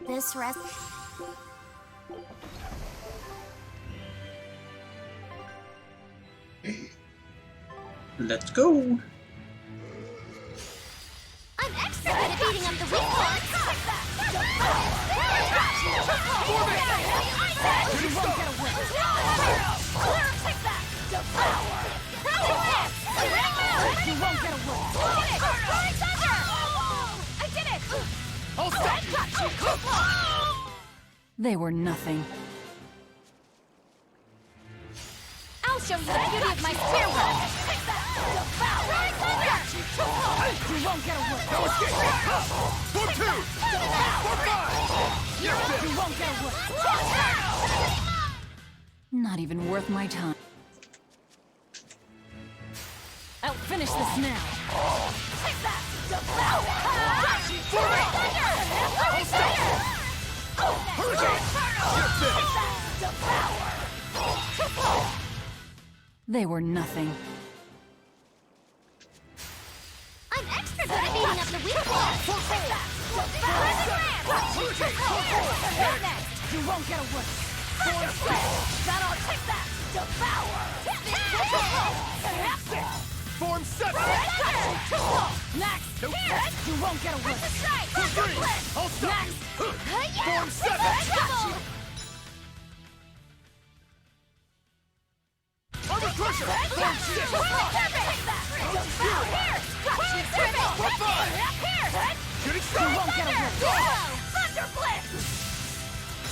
This rest. Let's go. I'm extra good at beating up the weak ones. You won't get away. Take that! Devour! You won't get away. I did it! I'll stop you. They were nothing. I'll show you the beauty of my spear work! Take that! Devour! You won't get away. No escape. 4-2. 4-5. You won't get away. Not even worth my time. I'll finish this now. Take that! Devour! They were nothing. I'm extra good at beating up the weak ones! Take that! Next! You won't get away. That'll take that! Devour! Form 7. Next! Nope. Here! You won't get away. Strike! 3. I'll stop you. Form 7. Armor Crusher. Form 6. Form 5. Shooting You Star. won't get away! Thunder Blitz!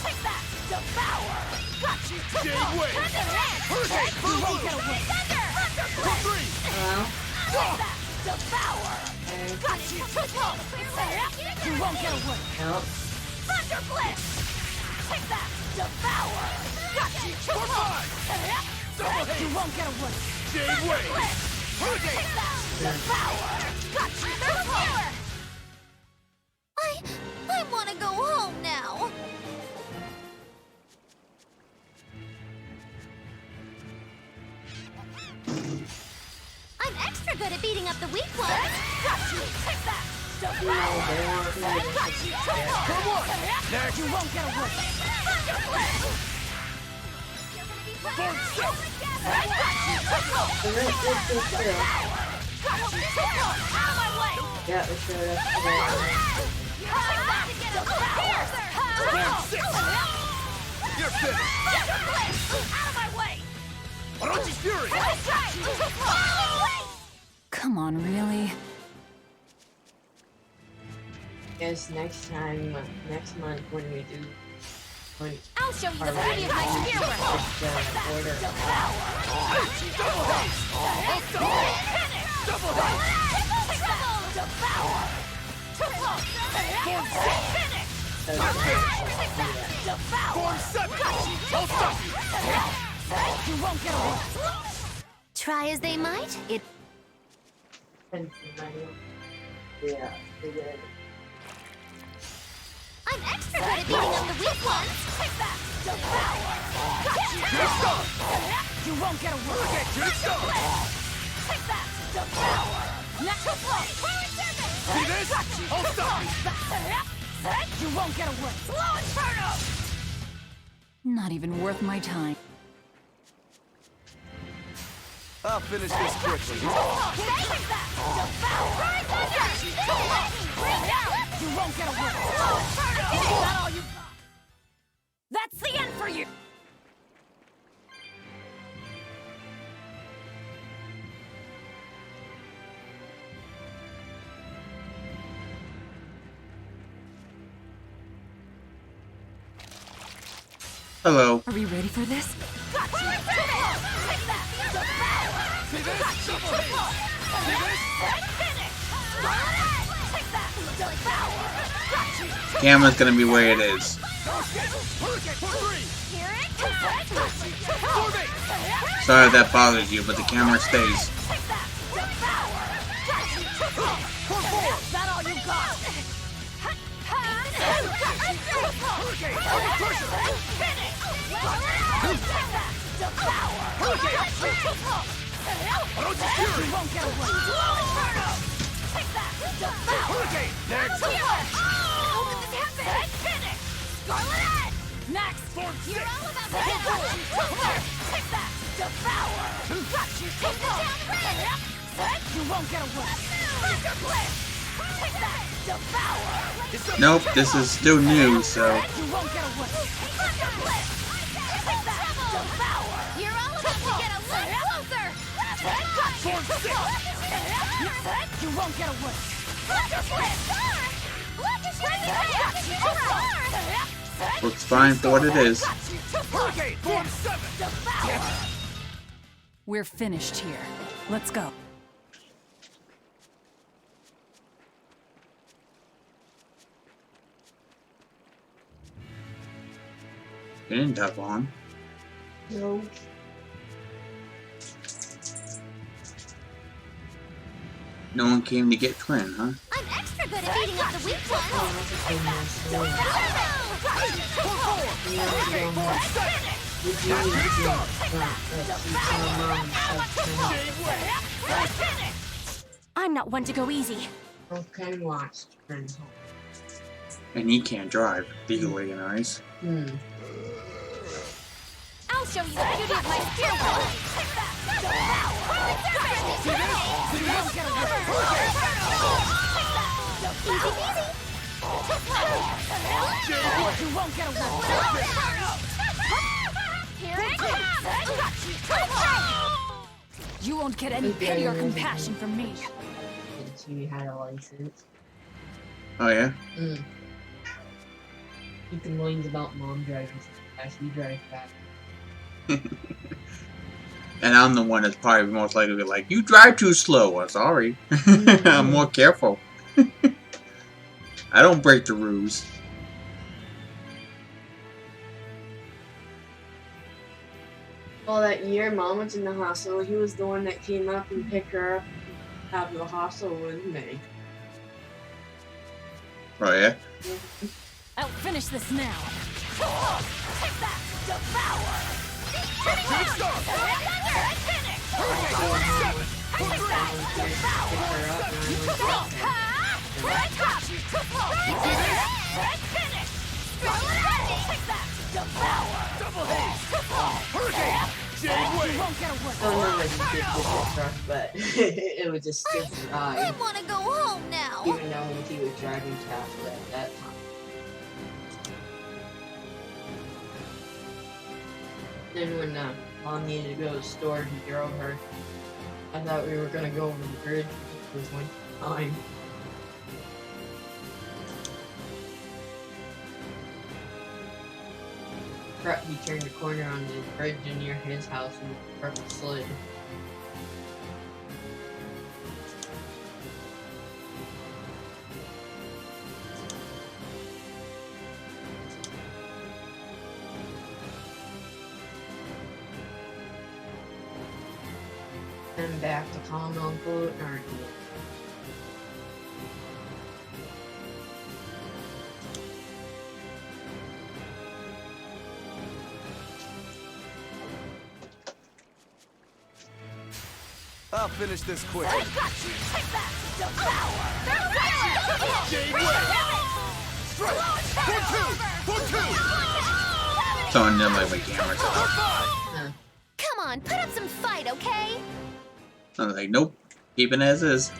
Take that! Devour! Got you! Jade Wave. Hurricane. You won't get away! Thunder! Thunder Form Blitz! 3. Take that! Devour! Got you! You won't get away. Thunder Blitz! Take that! Devour! Got you! Form 5. Double You Haze. won't get away! Jade Wave. Hurricane. Take that! Devour! Got you! Devour! I want to go home now. I'm extra good at beating up the weak ones. Got you! Take that! Devour! Got you! Form 1. Next. You won't get away! Thunder Blitz! Form 6. Out of my way! Yeah, it showed up Form 6. You're finished. Out of my way! Orochi's Fury. Come on, really? Guess next month when we do I'll show you the beauty of my spear work! the order. Double Haze. Double Haze. Devour! Form 6. Form 7. I'll stop you. You won't get away! Try as they might, it... Yeah, they did. I'm extra good at beating up the weak ones! Take that! Devour! Shooting Star. You won't get away! Shooting Star. Take that! Devour! Next blow! See this? I'll stop you. You won't get away! Slow Inferno! Not even worth my time. I'll finish this quickly. Take that! Devour! You won't get away. Slow Inferno! Is that all you got? That's the end for you! Hello. Are we ready for this? Got you! Take that! Devour! See this? Double Haze. See this? Finish! Take that! Devour! Got you! Camera's gonna be where it is. No escape. Hurricane. Form 3. Here it comes! Form 8. Sorry if that bothers you, but the camera stays. Take that! Devour! Got you! Form 4. Is that all you got? Hurricane. Armor Crusher. Finish! Take that! Devour! Hurricane. Orochi's Fury. You won't get away! Slow Inferno! Take that! Devour! Hurricane. Next. How did this happen? Finish! Scarlet Edge! Next! You're all about to get a take that! Devour! Got you! Take that down red! You won't get away! Thunder Blitz! Take that! Devour! Nope, this is still new, so... You won't get away! Thunder Blitz! Take that! Devour! You're all about to get a little closer! Got you! You won't get away! Thunder Blitz! Look at you! Looks fine for what it is. Hurricane Form 7! We're finished here. Let's go. You didn't have on. No. No one came to get Twin, huh? I'm extra good at beating up the weak ones! I'm not one to go easy. Okay, watch. Friends. And he can't drive legally, anyways. I'll show you the beauty of my spear wall. You won't get away! Here it comes! You won't get any pity or compassion from me. Since you had a license. Oh, yeah? He complains about mom driving so fast. You drive fast. And I'm the one that's probably most likely to be like, you drive too slow. I'm sorry. I'm more careful. I don't break the rules. Well, that year mom was in the hospital, he was the one that came up and picked her up out of the hospital with me. Oh, yeah? I'll finish this now. Take that! Devour! But it was a stupid I ride. want to go home now. Even though he was driving Tesla at that time. Then when mom needed to go to the store, he drove her. I thought we were gonna go over the bridge. It was one time. He turned the corner on the bridge near his house and purple slid. Then back to calm Uncle Ernie. I'll finish this quick. I got you! Take that! Devour! Jade Way! Someone didn't like my camera. Come on, put up some fight, okay? I was like, nope. Keeping as is.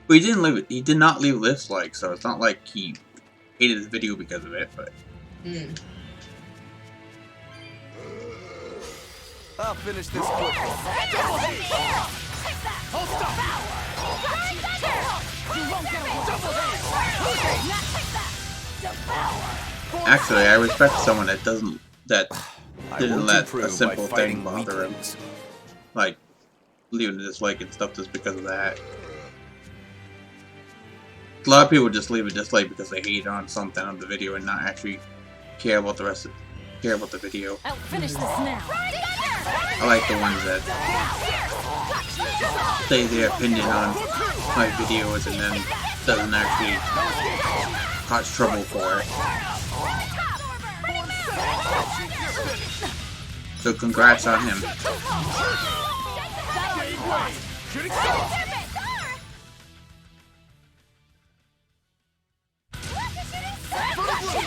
But he did not leave lists like, so it's not like he hated the video because of it, but... I'll finish this quick. Actually, I respect someone that didn't won't let improve a simple by thing fighting bother him. weaklings. Like, leaving a dislike and stuff just because of that. A lot of people just leave a dislike because they hate on something on the video and not actually care about the video. I'll finish this now. I like the ones that say their opinion on my videos and then doesn't actually cause trouble for it. So congrats on him. You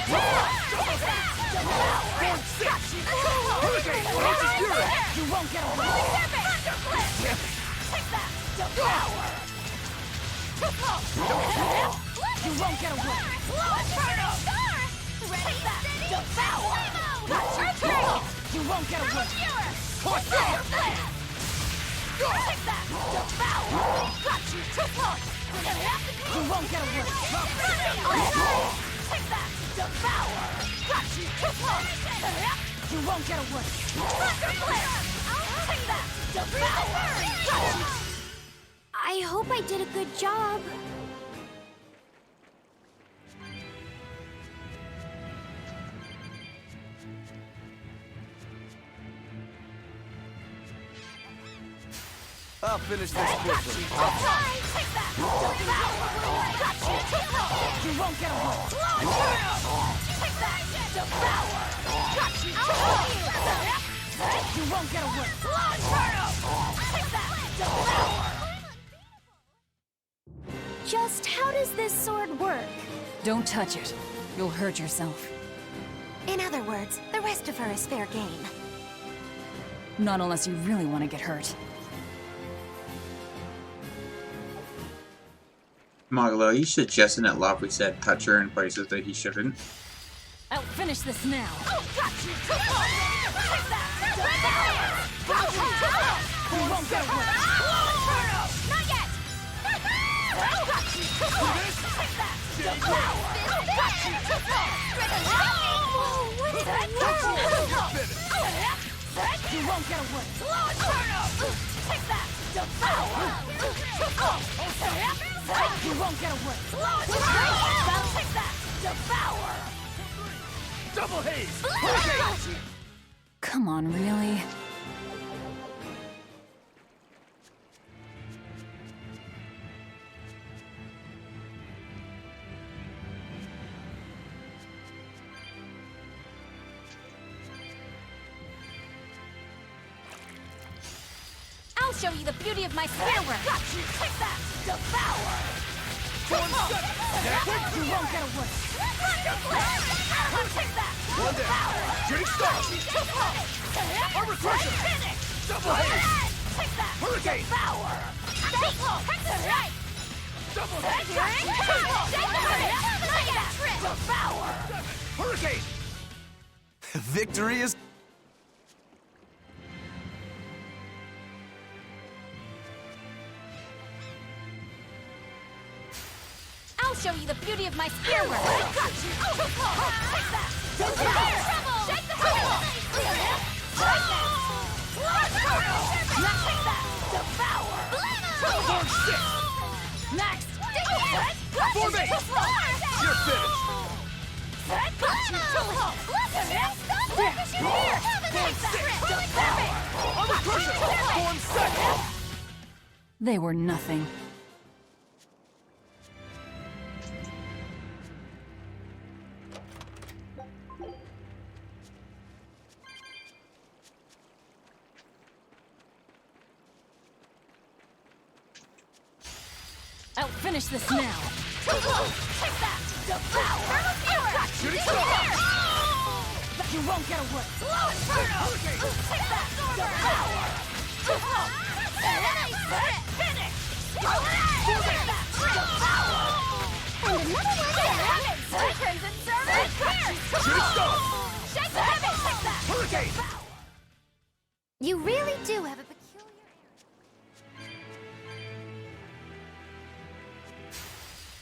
won't get away! Take that! Devour! You won't get away! Take that! Devour! You won't get away! Take that! Devour! Got you! You won't get away! Take that! Devour! Got you! You won't get away! Take that! Devour! Got you! I hope I did a good job. I'll finish this quickly. Take that! Devour! Got you! You won't get away! Take that! Devour! Got you! You won't get away! Take that! Devour! Just how does this sword work? Don't touch it. You'll hurt yourself. In other words, the rest of her is fair game. Not unless you really want to get hurt. Marlo, you suggesting that Laufey said touch her in places that he shouldn't? I'll finish this now. Got you! Take that! Devour! You won't get away! Not yet! Got you! Take that! Devour! Got you! What did I You won't get away! Take that! Devour! You won't get away! Take that! Devour! Double haze! Come on, really? I'll show you the beauty of my spear work. Got you! Take that! Devour! You won't get away! Take that! One down. Shooting star. Armor crusher. Double haze. Take that! Hurricane. Devour! Double haze. Devour! Hurricane. Victory is. I'll show you the beauty of my spear work. Got you! Take that! Devour! Shake the table! Take that! Devour! Form 6. Next! Form 8. You're finished. Armor crusher. Form 7. They were nothing. I'll finish this now. Take that! Devour! Shooting star. You won't get away! Take that! Devour! Finish! Take that! Devour! And another one Crimson Service! Shooting star. Shake the heavy! Take that! Hurricane. You really do have a peculiar...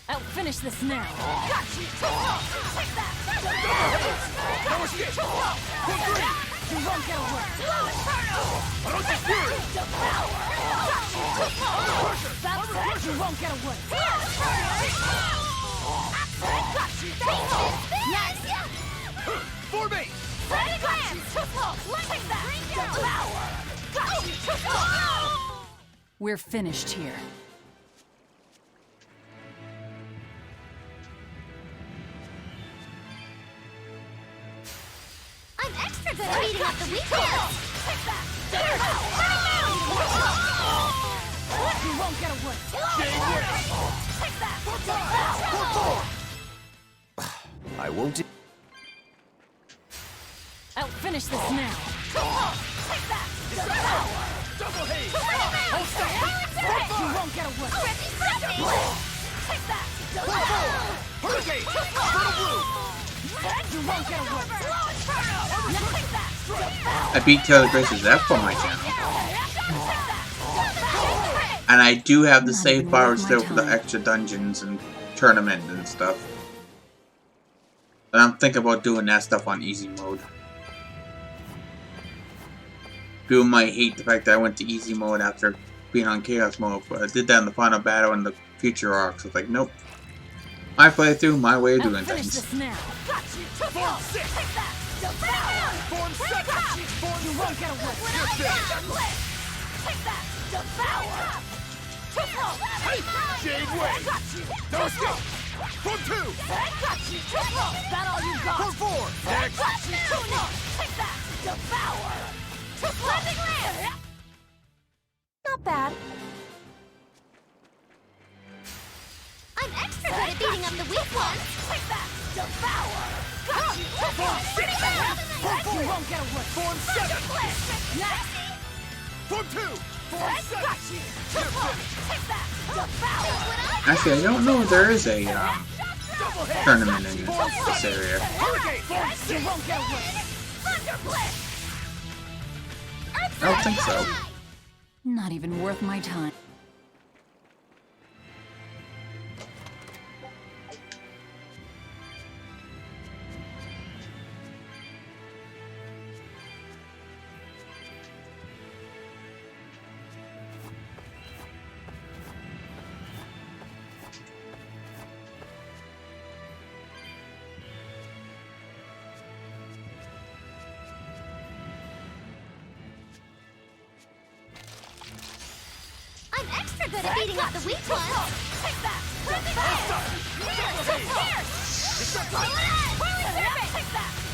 I'll finish this now. Got you! Take that! Power skip. Form 3. You won't get away! Arrow fury. Devour! Got you! That's it! You won't get away! Got you! Yes! Form 8. Ready, glance! Take that! Devour! Got you! We're finished here. I'm extra good at beating up the weak ones. Take that! You won't get away! Take that! Devour! I I won't. I'll finish this now. Take that! Devour! Double haze! Hold still! You won't get away. Already ready! Take that! Devour! Hurricane! Turtle blue! You won't get away! Slow inferno! Now take that! Devour! I beat Taylor Grace's F on my channel. And I do have the Not save even bar worth my still for the time. extra dungeons and tournament and stuff. And I'm thinking about doing that stuff on easy mode. People might hate the fact that I went to easy mode after being on chaos mode, but I did that in the final battle and the future arcs. It's like, nope. My playthrough, my way of I'll doing finish things. this now. Got you! Form 6! Take that! Devour! Form 7! Form You won't get away. Take that! Devour! Jade Wave! Got you! No escape! Form 2! Got you! That all you got? Form 4! Next! Got you! Take that! Devour! Blending land! Not bad. I'm extra good at beating up the weak ones. Take that! Devour! Got you! Form 6! Form 4! You won't get away. Form 7! Next! Form 2! Form 7! Got you! Take that! Devour! Actually, I don't know if there is a Double haze! tournament in this area. Hurricane! You won't get away! Thunder Blitz! I don't think so. Not even worth my time. I'm extra good at beating up the weak ones. Take that! Devour! Here! Take that!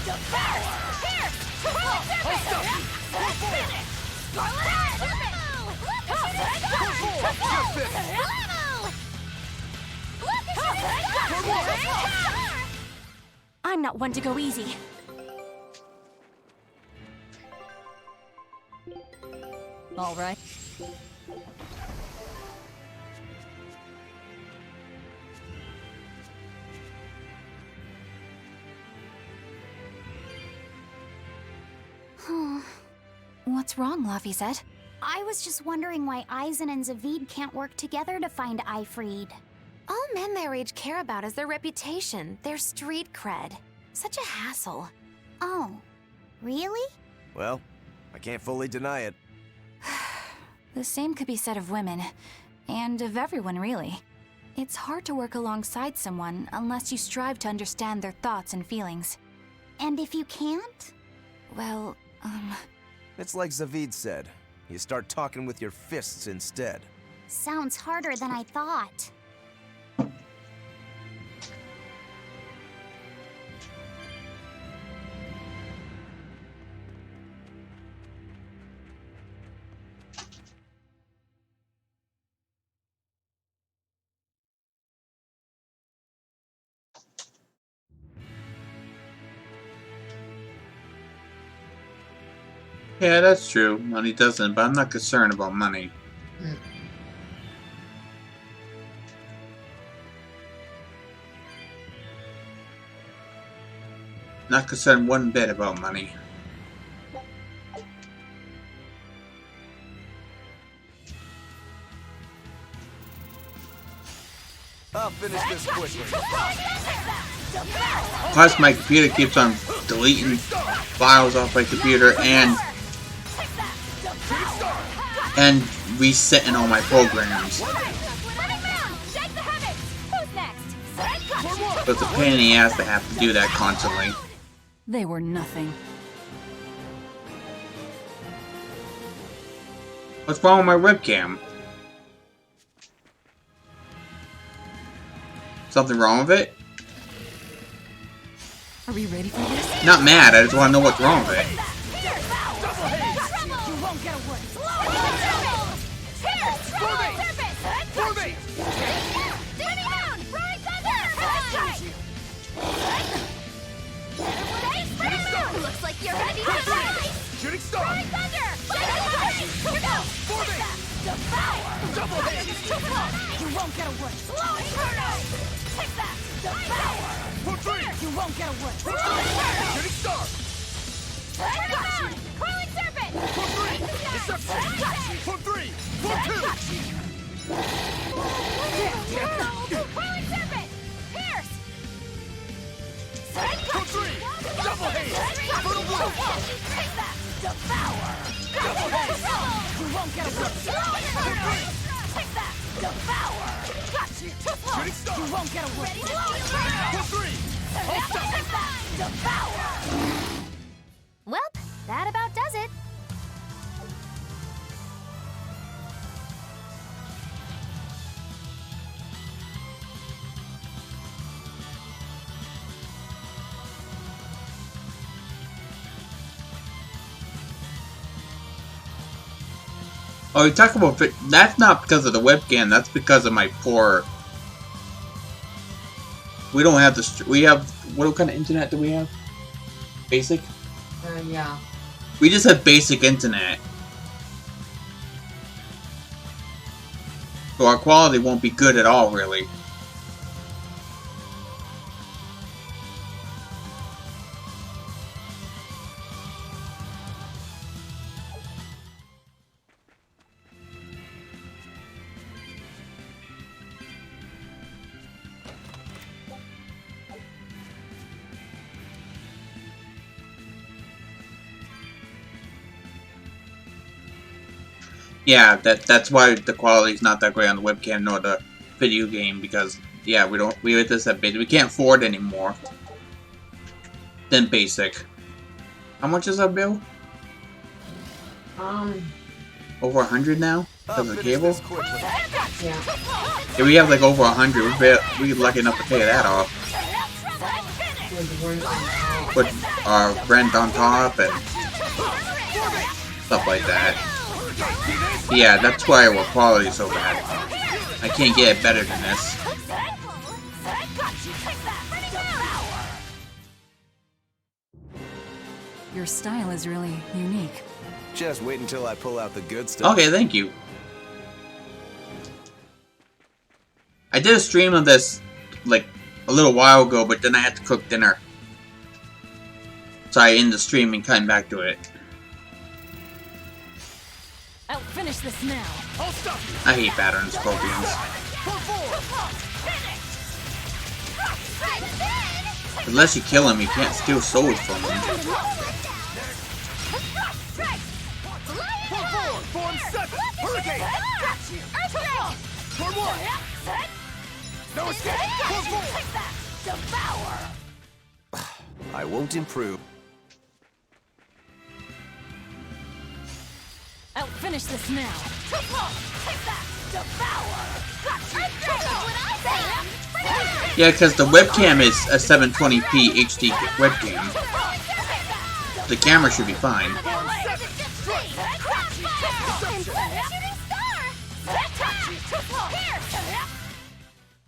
Devour! Here! Finish! I'm not one to go easy. All right. What's wrong, Lafayette? I was just wondering why Aizen and Zavid can't work together to find Ifrid. All men their age care about is their reputation, their street cred. Such a hassle. Oh, really? Well, I can't fully deny it. The same could be said of women, and of everyone, really. It's hard to work alongside someone unless you strive to understand their thoughts and feelings. And if you can't? Well, It's like Zavid said. You start talking with your fists instead. sounds harder than I thought. Yeah, that's true. Money doesn't, but I'm not concerned about money. Not concerned one bit about money. I'll finish this quickly. Plus, my computer keeps on deleting files off my computer and resetting all my programs. So it's a pain in the ass to have to do that constantly. They were nothing. What's wrong with my webcam? Something wrong with it? Are we ready for this? Not mad, I just want to know what's wrong with it. You won't get away. Form 8! You're ready to fight! Shooting star! Flying thunder! Here goes! Take that! Devour! Double hit! You won't get away! Slow inferno! Take that! Devour! Form 3! You won't get away! Shooting star! Rebound! Curling serpent! Form 3! Deception! Form 3! Form 2! Curling serpent! Pierce! Form 3! Double hit! Fertile blow! Take that! Devour! Double hit! You won't get away! Slow inferno! Take that! Devour! Got you! Shooting star! You won't get away! Slow inferno! Form 3! Take that! Devour! Well, that about does it. Oh, you talk about that's not because of the webcam. That's because of my poor. We don't have the. We have what kind of internet do we have? Basic. Yeah. We just have basic internet, so our quality won't be good at all, really. Yeah, that's why the quality's not that great on the webcam nor the video game, because yeah, we just have basic. We can't afford anymore than basic. How much is our bill? Over 100 now? I'll Because of the finish cable? this quickly. Yeah. Yeah, we have like over 100. We're lucky enough to pay that off. With rent on top. Put our rent on top and stuff like that. Yeah, that's why our quality is so bad. I can't get it better than this. Your style is really unique. Just wait until I pull out the good stuff. Okay, thank you. I did a stream of this like a little while ago, but then I had to cook dinner. So I ended the stream and came back to it. I'll finish this now. I'll stop you! I hate battering scorpions. Unless you kill him, you can't steal souls from him. Form 4! Form 7! Hurricane! Form 1! No escape! Form 4! I won't improve. I'll finish this now. Yeah, because the webcam is a 720p HD webcam. The camera should be fine.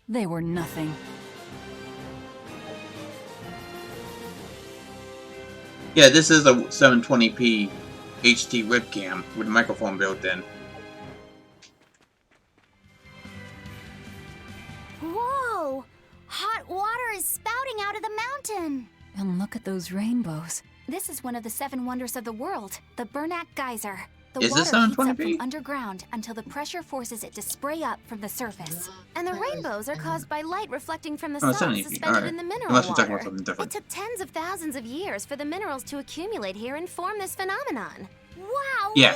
They were nothing. Yeah, this is a 720p HD webcam with a microphone built in. Whoa! Hot water is spouting out of the mountain. And look at those rainbows. This is one of the 7 wonders of the world, the Bernac Geyser. The Is this water heats up 720p? from underground until the pressure forces it to spray up from the surface. And the rainbows are caused by light reflecting from the Oh, sun 70p. suspended Alright. in the mineral Unless we're talking water. about something different. It took tens of thousands of years for the minerals to accumulate here and form this phenomenon. Wow! Yeah.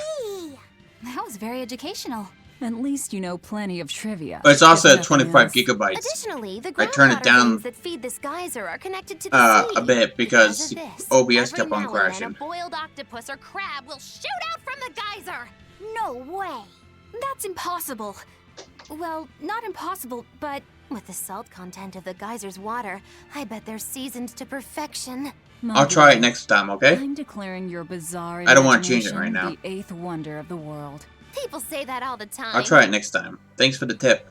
That was very educational. At least you know plenty of trivia. But it's also If at 25 nothing else. gigabytes. Additionally, the I turned it groundwater down, veins that feed this geyser are connected to the sea. a bit because of this, OBS every kept on now and then crashing. a boiled octopus or crab will shoot out from the geyser. No way. That's impossible. Well, not impossible, but With the salt content of the geyser's water, I bet they're seasoned to perfection. My I'll try it boy, next time, okay? I'm declaring your bizarre I don't wanna change it right imagination now. the 8th wonder of the world. People say that all the time. I'll try it next time. Thanks for the tip.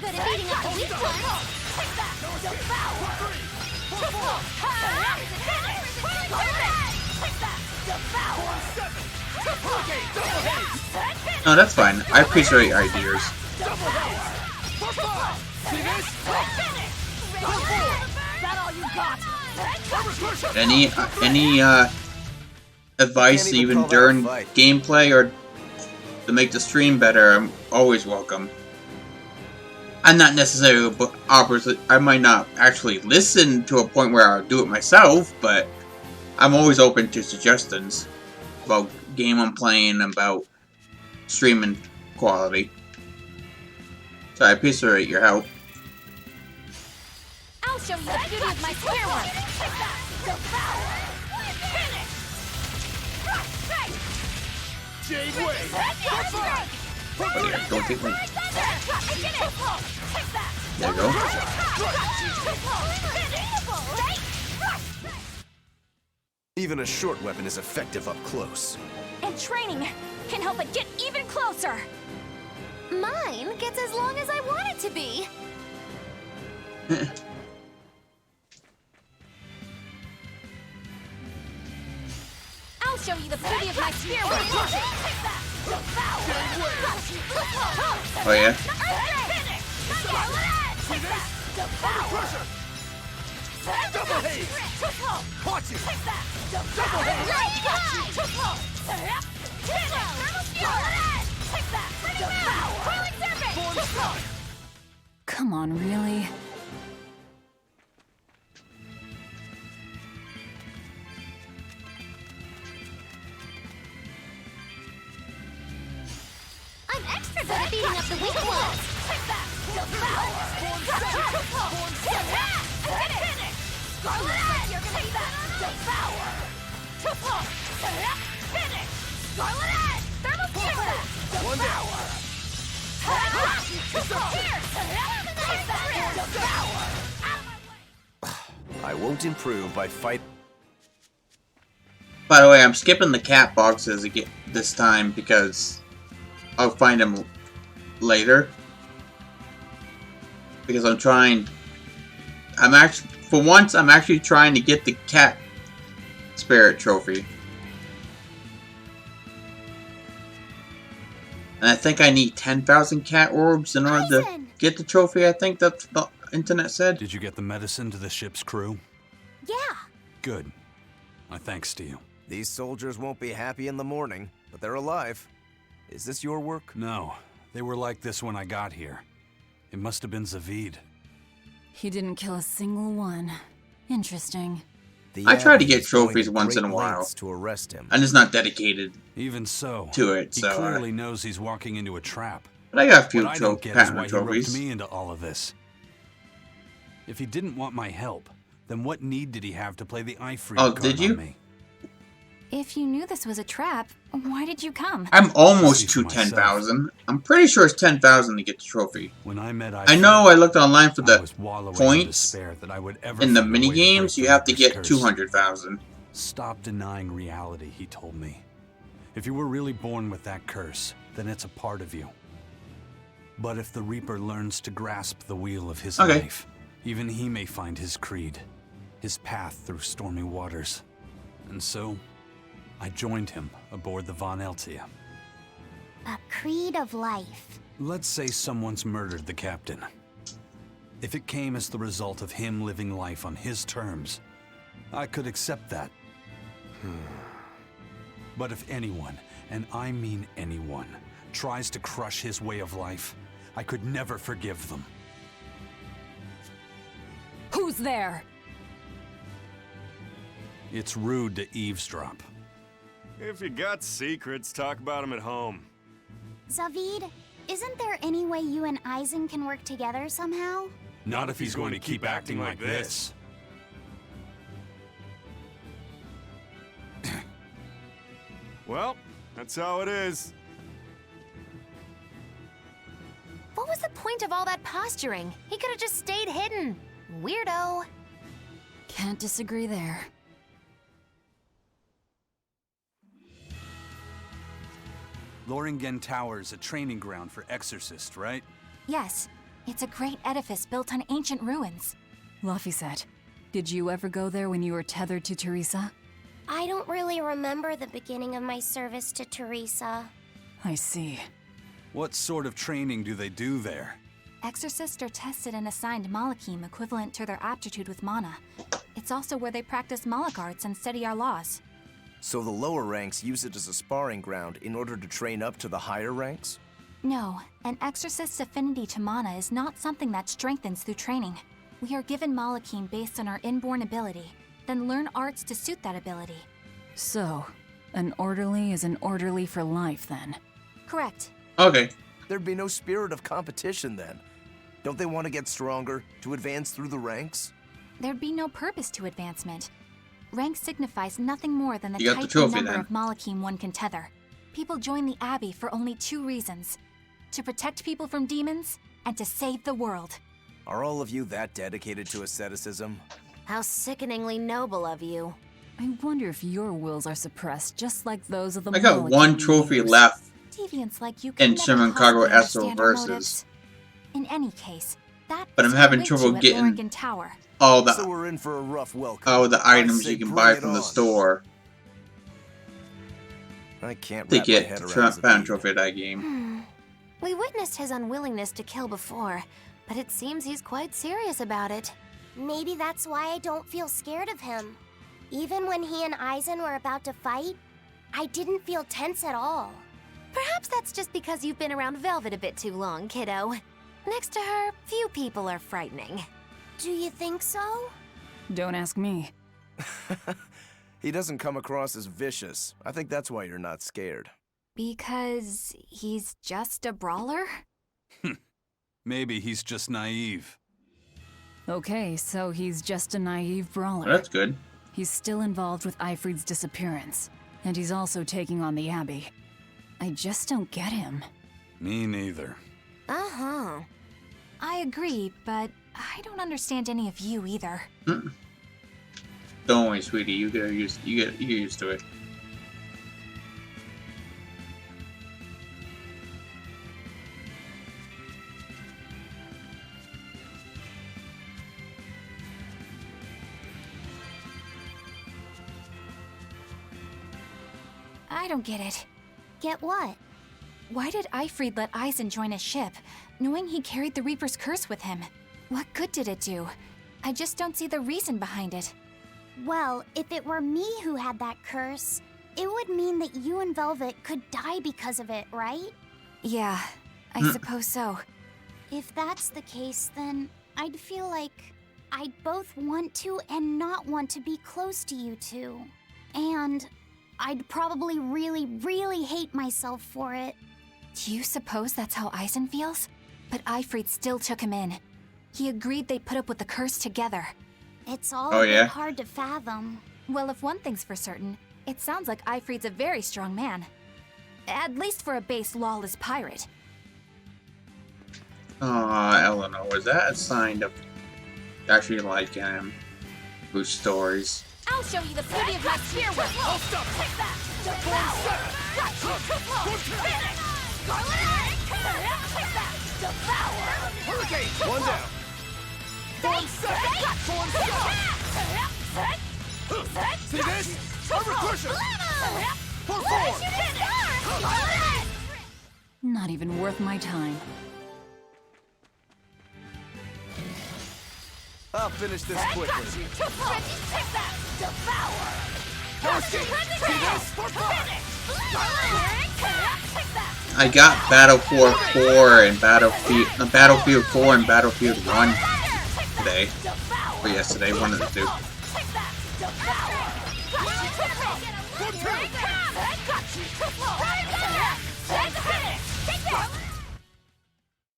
good at beating up the weak ones. Take that! Devour! Triple! Take that! Devour! Triple! No, that's fine. I appreciate your ideas. Double hit! See this? Finish! Is that all you got? Any advice Can't even even call that a during fight. gameplay or to make the stream better, I'm always welcome. I'm not necessarily, but opposite. I might not actually listen to a point where I'll do it myself, but I'm always open to suggestions about game I'm playing, about streaming quality. So I appreciate your help. I'll show you the beauty of my spear one. Take that! Devour! Finish! Jade Way. Oh yeah, don't take me. There you go. Even a short weapon is effective up close. And training can help it get even closer. Mine gets as long as I want it to be. I'll show you the beauty of my spear one. Take that! Devour! Oh yeah. Finish! Take that! Devour! Double haze. Watch it. Take that! Double haze. Triple! Finish! Take that! Devour! Triple! Come on, really? I'm extra good at beating up the weak ones. Take that! Devour! Triple! Finish! Scarlet! You're gonna be that! Devour! Triple! Finish! Scarlet! Thermal Pierce! Devour! Triple! Take that! Devour! Out of my way! I won't improve by fight. By the way, I'm skipping the cat boxes again this time because I'll find them later. Because I'm actually trying to get the cat spirit trophy. And I think I need 10,000 cat orbs in order to get the trophy. I think that's the internet said. Did you get the medicine to the ship's crew? Yeah. Good. My thanks to you. These soldiers won't be happy in the morning, but they're alive. Is this your work? No, they were like this when I got here. It must have been Zavid. He didn't kill a single one. Interesting. The I try to Abbey get is going trophies to once in a great while. lengths to arrest him. I'm just not dedicated Even so, to it, he so clearly knows he's walking into a trap. but I got a few What I don't get is patent why he roped trophies. me into all of this. If he didn't want my help, then what need did he have to play the Ifrit Oh, card did you? on me? If you knew this was a trap, why did you come? I'm almost See to for myself. 10,000. I'm pretty sure it's 10,000 to get the trophy. When I met I Ifrit, know I looked online for I the was wallowing in points despair that I would ever in the find a way mini to games. break You the have to Reaper's get curse. 200,000. Stop denying reality, he told me. If you were really born with that curse, then it's a part of you. But if the Reaper learns to grasp the wheel of his Okay. life, even he may find his creed, his path through stormy waters. And so, I joined him aboard the Von Eltia. A creed of life. Let's say someone's murdered the captain. If it came as the result of him living life on his terms, I could accept that. But if anyone, and I mean anyone, tries to crush his way of life, I could never forgive them. Who's there? It's rude to eavesdrop. If you got secrets, talk about them at home. Zavid, isn't there any way you and Eisen can work together somehow? Not if he's going to keep acting like this. Well, that's how it is. What was the point of all that posturing? He could have just stayed hidden. Weirdo. Can't disagree there. Loringen Tower's a training ground for exorcists, right? Yes. It's a great edifice built on ancient ruins. Laphicet, did you ever go there when you were tethered to Teresa? I don't really remember the beginning of my service to Teresa. I see. What sort of training do they do there? Exorcists are tested and assigned Malachim equivalent to their aptitude with mana. It's also where they practice Malach arts and study our laws. So the lower ranks use it as a sparring ground in order to train up to the higher ranks? No, an exorcist's affinity to mana is not something that strengthens through training. We are given Malachim based on our inborn ability, then learn arts to suit that ability. So, an orderly is an orderly for life then? Correct. Okay. There'd be no spirit of competition then. Don't they want to get stronger, to advance through the ranks? There'd be no purpose to advancement. Rank signifies nothing more than the You got the type trophy, and number then. of Malachim one can tether. People join the Abbey for only 2 reasons. To protect people from demons, and to save the world. Are all of you that dedicated to asceticism? How sickeningly noble of you. I wonder if your wills are suppressed just like those of the I got Malachim 1 trophy leaders. left Deviants like you in can Sherman never Cargo possibly Astral understand our Versus. motives. In any case, that But is I'm having what trouble awaits you at getting Lorigan Tower. all So the we're in for a rough welcome. the I items say you can bring buy it from the on. store I can't to wrap my get head the around Phantom Zavid. Trophy of that game. We witnessed his unwillingness to kill before, but it seems he's quite serious about it. Maybe that's why I don't feel scared of him. Even when he and Eisen were about to fight, I didn't feel tense at all. Perhaps that's just because you've been around Velvet a bit too long, kiddo. Next to her, few people are frightening. Do you think so? Don't ask me. He doesn't come across as vicious. I think that's why you're not scared. Because he's just a brawler? Maybe he's just naive. Okay, so he's just a naive brawler. Well, that's good. He's still involved with Ifrid's disappearance, and he's also taking on the Abbey. I just don't get him. Me neither. Uh-huh. I agree, but I don't understand any of you either. Don't worry, sweetie. You're used to it. I don't get it. Get what? Why did Ifrid let Eisen join his ship, knowing he carried the Reaper's curse with him? What good did it do? I just don't see the reason behind it. Well, if it were me who had that curse, it would mean that you and Velvet could die because of it, right? Yeah, I suppose so. If that's the case, then I'd feel like I'd both want to and not want to be close to you two. And I'd probably really, really hate myself for it. Do you suppose that's how Eisen feels? But Ifrid still took him in. He agreed they'd put up with the curse together. It's all Oh, a bit yeah? hard to fathom. Well, if one thing's for certain, it sounds like Ifrid's a very strong man. At least for a base lawless pirate. Aw, Eleanor, was that a sign of actually liking him? Whose stories? I'll show you the beauty of my spear whip. I'll stop. Take that! Devour! Got you too close! Finish! Scarlet Eye! Take that! Devour! Hurricane! Too One close. down. Form second! Form second! See this? Armor cushion! Form forward! Not even worth my time. I'll finish this quickly. Too close! Take that! Devour! Hurricane! See this? Form five! Take that! I got Battlefield 4 and Battlefield 4 and Battlefield 1 today. Or yesterday, one of the two. Take that! Devour! Got you too close! Got you too close! Take that!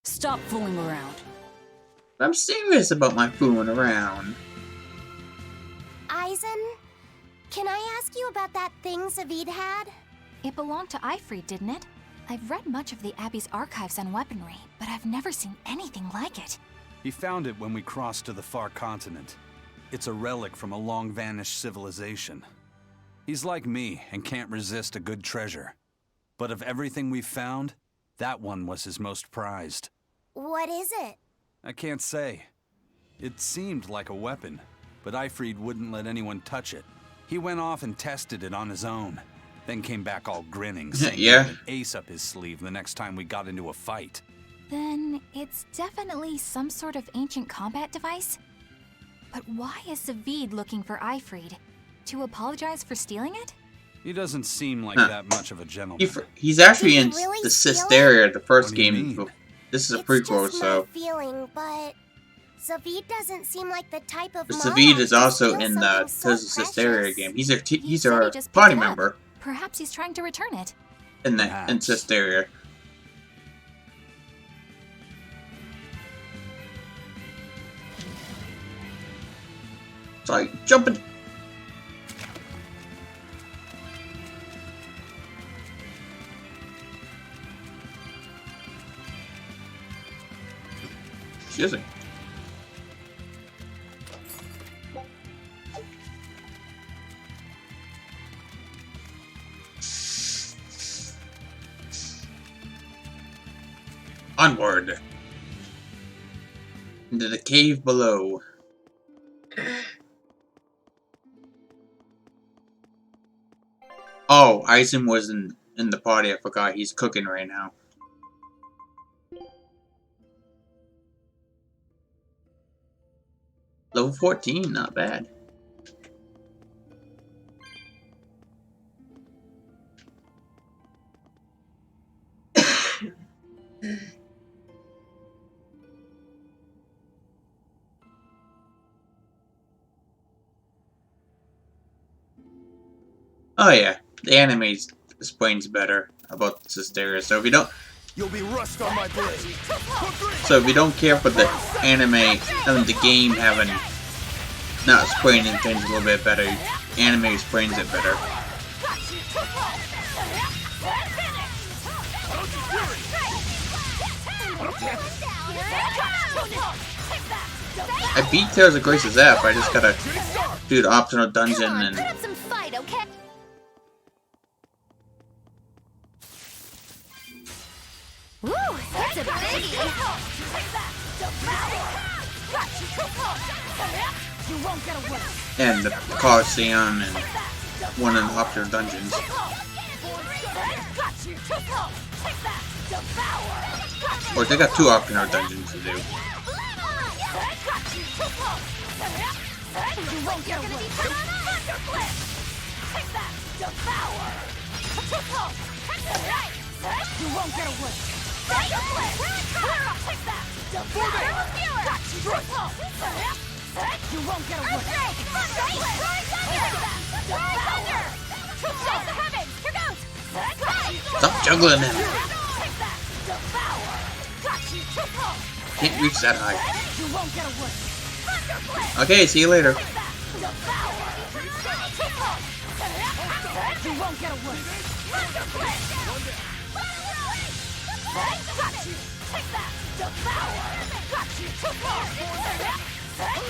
Stop fooling around. I'm serious about my fooling around. Eisen, can I ask you about that thing Zavid had? It belonged to Ifrid, didn't it? I've read much of the Abbey's archives on weaponry, but I've never seen anything like it. He found it when we crossed to the far continent. It's a relic from a long-vanished civilization. He's like me and can't resist a good treasure. But of everything we've found, that one was his most prized. What is it? I can't say. It seemed like a weapon, but Eifried wouldn't let anyone touch it. He went off and tested it on his own, then came back all grinning, saying he Yeah. had an ace up his sleeve the next time we got into a fight. Then it's definitely some sort of ancient combat device? But why is Zavid looking for Eifried? To apologize for stealing it? He doesn't seem like Huh. that much of a gentleman. He's actually Did in he really the steal Cysteria, the first What do you game. mean? This is a It's prequel, just so. my feeling, but Zavid doesn't seem like the type of But monarch Zavid is to also steal in the something so Cysteria precious. game. He He's said he our just picked party it up. member Perhaps he's trying to return it. in Perhaps. Cysteria. Sorry, jumping. Excuse me. Onward. Into the cave below. Oh, Eisen was in the party. I forgot he's cooking right now. Level 14, not bad. Oh yeah, the anime explains better about Cysteria. So if you don't, You'll be rust on my blade. if you don't care for the anime and the game having not explaining things a little bit better, anime explains it better. I beat Tales of Grace's F. I just gotta do the optional dungeon Come on, and. put up some fight, okay? Woo, that's a biggie. You won't get away. And the Coliseum and one of the optional dungeons. Or they got two optional dungeons to do. You won't get away. Take that. Devour. You won't get away. Take that. Devour. You won't get away. Stop juggling him! Can't reach that high. You won't get away. Okay, see you later. You won't get away. Take that. Devour.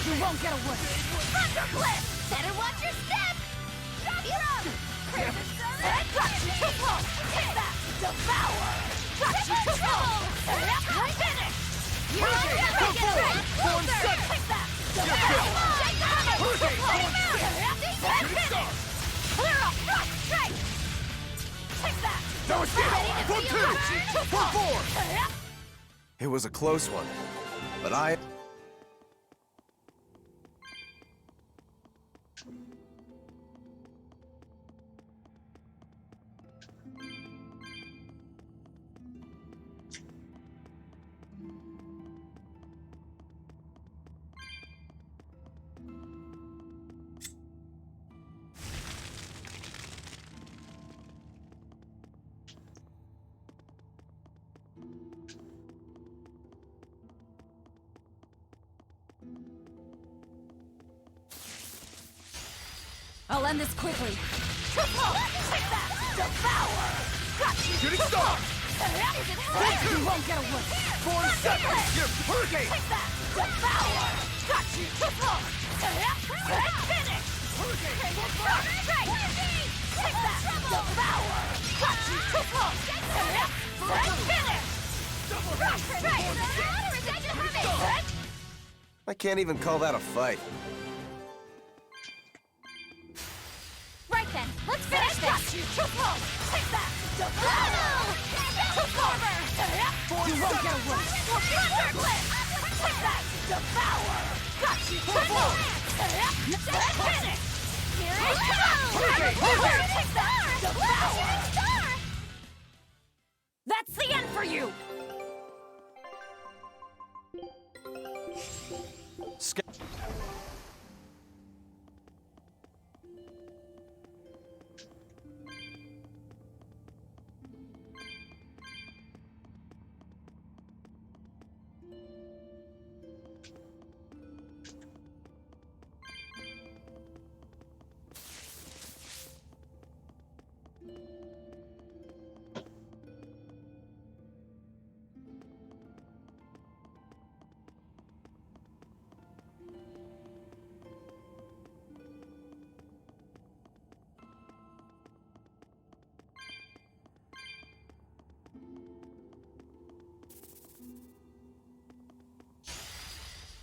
You won't get away. Better watch your step. Take that. Devour. Finish. You won't get away. Take that. Devour. Clear up. Strike. Take that. That was it! For two! For four! It was a close one, but I... I'll end this quickly. Take that. Devour. Shooting star! You won't get away. 4 seconds! Give hurricane! Take that. Devour. Finish. Take that. Devour. Finish. I can't even call that a fight. Right then, let's finish this! Too close! Take that! You won't get away! Thunder Blitz! Take that! Devour! Got you! Finish! Here it comes! Take that! Devour! That's the end for you!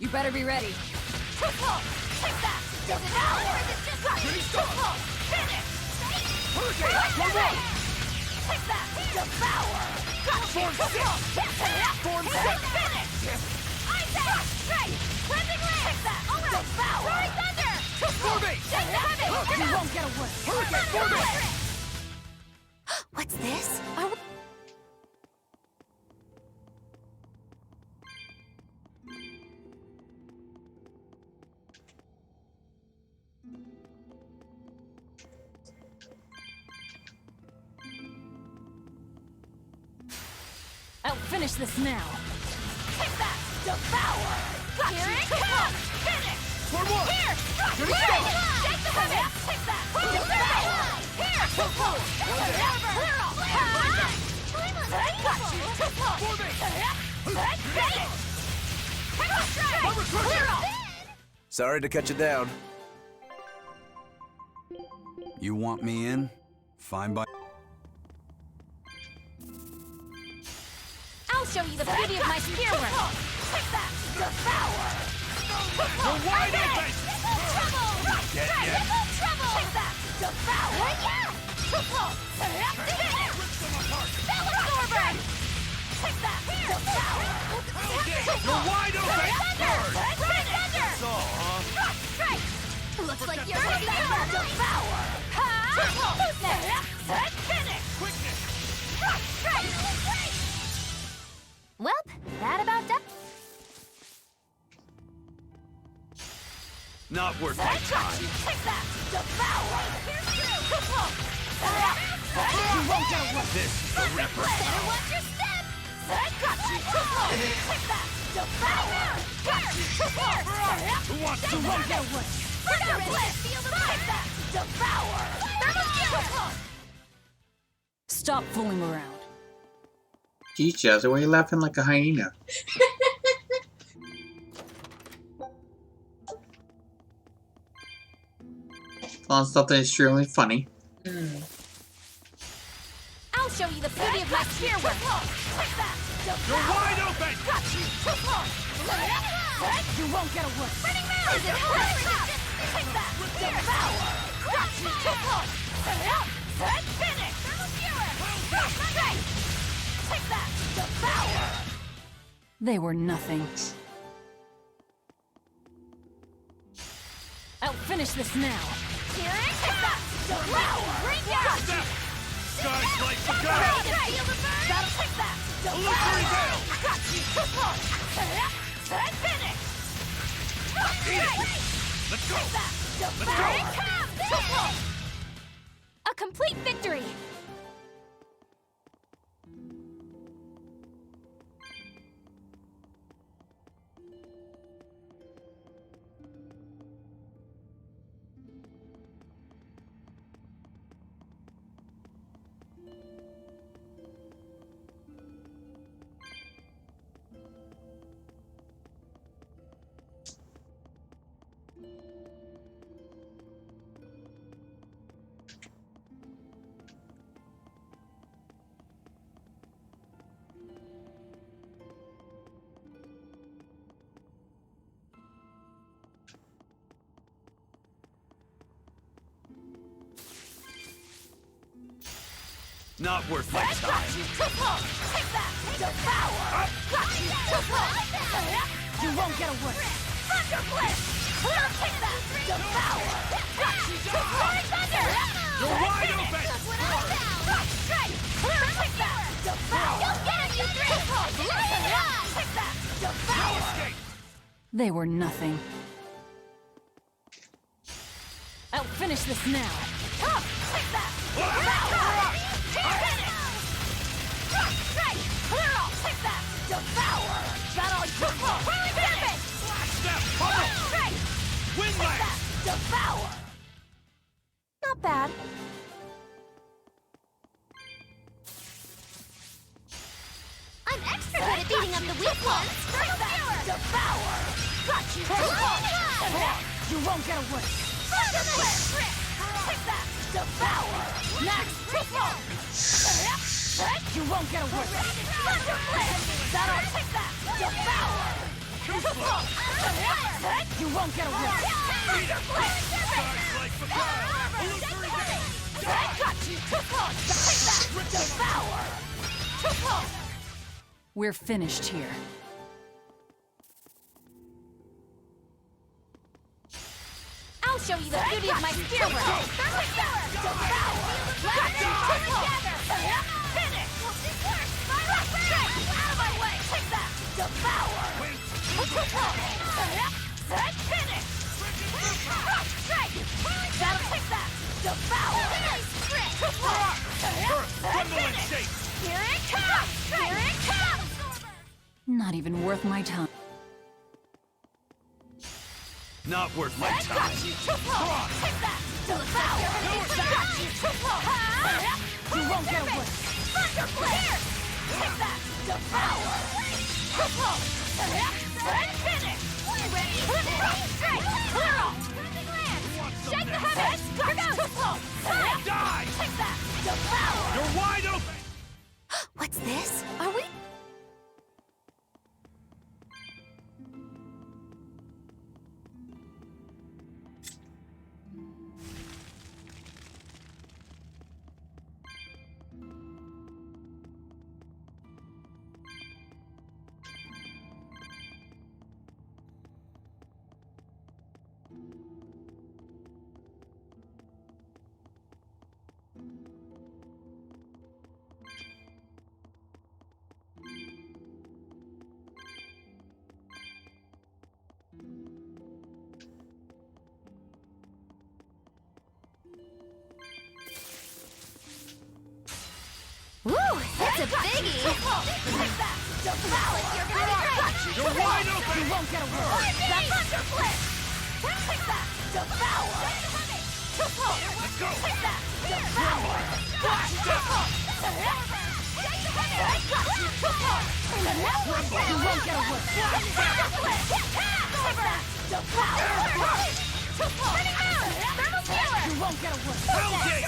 You better be ready. Too close! Take that! Devour! Finish! Take that! Devour! Finish! Isaac! Strike! Cleansing Ray! Take that! Devour! Roaring Thunder! Too close! Take that! You won't get away! What's this? I'll finish this now. Take that! Devour! Got you! Finish! For one! Here! Here we Take go! the heavy! Take that! Devour! Here! Too close! Got you! Too close! Finish! Take a strike! Clear off! Sorry to cut you down. You want me in? Fine by... I'll show you the beauty of my spear work! Take that! Devour! You're wide open! Trouble! Get ya. Trouble! Take that! Devour! Too close! Finish! Bell Absorber! Take that! Devour! You're wide open! Thunder! So, huh? Strike! Looks like you're ready to devour! Finish! Quickness! Strike! Well, that about does. Not worth my time. Take that! Devour! Here's through! Too close! You won't get away! This is the Reaper. Better watch your step! Got you! Too close! Take that! Devour! Got you! Too close! Who wants to You won't get away! Thunder Blitz! Take that! Devour! Too close! Stop fooling around. Geez, Jazzy, why are you laughing like a hyena? On something extremely funny. I'll show you the beauty of my spear work! Take that! You're wide open! Got you! Too close! You won't get away! Spinning mirror! Is it take that! Devour! Got you! Too close! Finish! Thermal Fury! Strike! Take that! Devour! They were nothing. I'll finish this now. Here it comes! Devour! Bring down! Sky's like the Ready guy! to feel the burn? That'll take that! Illusory Devour! veil! Got you! Too close! Finish! Let's go! Devour! Here it comes! Too close! A complete victory! Not worth my Got time. you. Take that. Devour. Got you. You won't get away. Thunder Blitz. Take that. Devour. Got you. Thunder. You're wide open! Strike. Take that. Devour. You'll get it, you three. Take that. Devour. Escape! They were nothing. I'll finish this now. Take that. Devour. Finish. Strike. Clear off. Take that. Devour. That all you want. Finish. Step! Pummel! Strike. Win Take that. last! Devour. Not bad. I'm extra good at beating up the weak ones. Take that. Devour. Got you. You won't get away. Thunder Blitz. Take that. Devour. Next. Triple. You won't get away. Thunder Blitz. That'll take that. Devour. Triple. You won't get away. Thunder Blitz. Charge like Pagano! Illusory game! Got you. Triple. Take that. Devour. Triple. We're finished here. I'll show you the beauty of my spear work. Take that. Devour. Got you. Triple. Finish. Out of my way. Take that. Devour. Triple. Finish. Strike. That'll take that. Devour. Triple. Bundle and Finish. shake! Here it comes. Here it comes. Not even worth my time. Not worth my Got time. you. Triple. Take that. Devour. Got you. Triple. You won't get away. Thunder Blitz. Take that. Devour. Triple. Finish. Ready? Strike. Clear off. Shake the heavens. Here goes. Triple. Die! Take that. Devour. You're wide open! What's this? Are we? Woo! It's a biggie! Take that. Devour. You're gonna be great. You're wide open! You won't get away. That's Thunder Blitz. Take that. Devour. Triple. Let's go! Take that. Devour. Triple. Triple. You won't get away. Thunder Blitz. Take that. Devour. Triple. Thermal Skewer. You won't get away. Hellgate!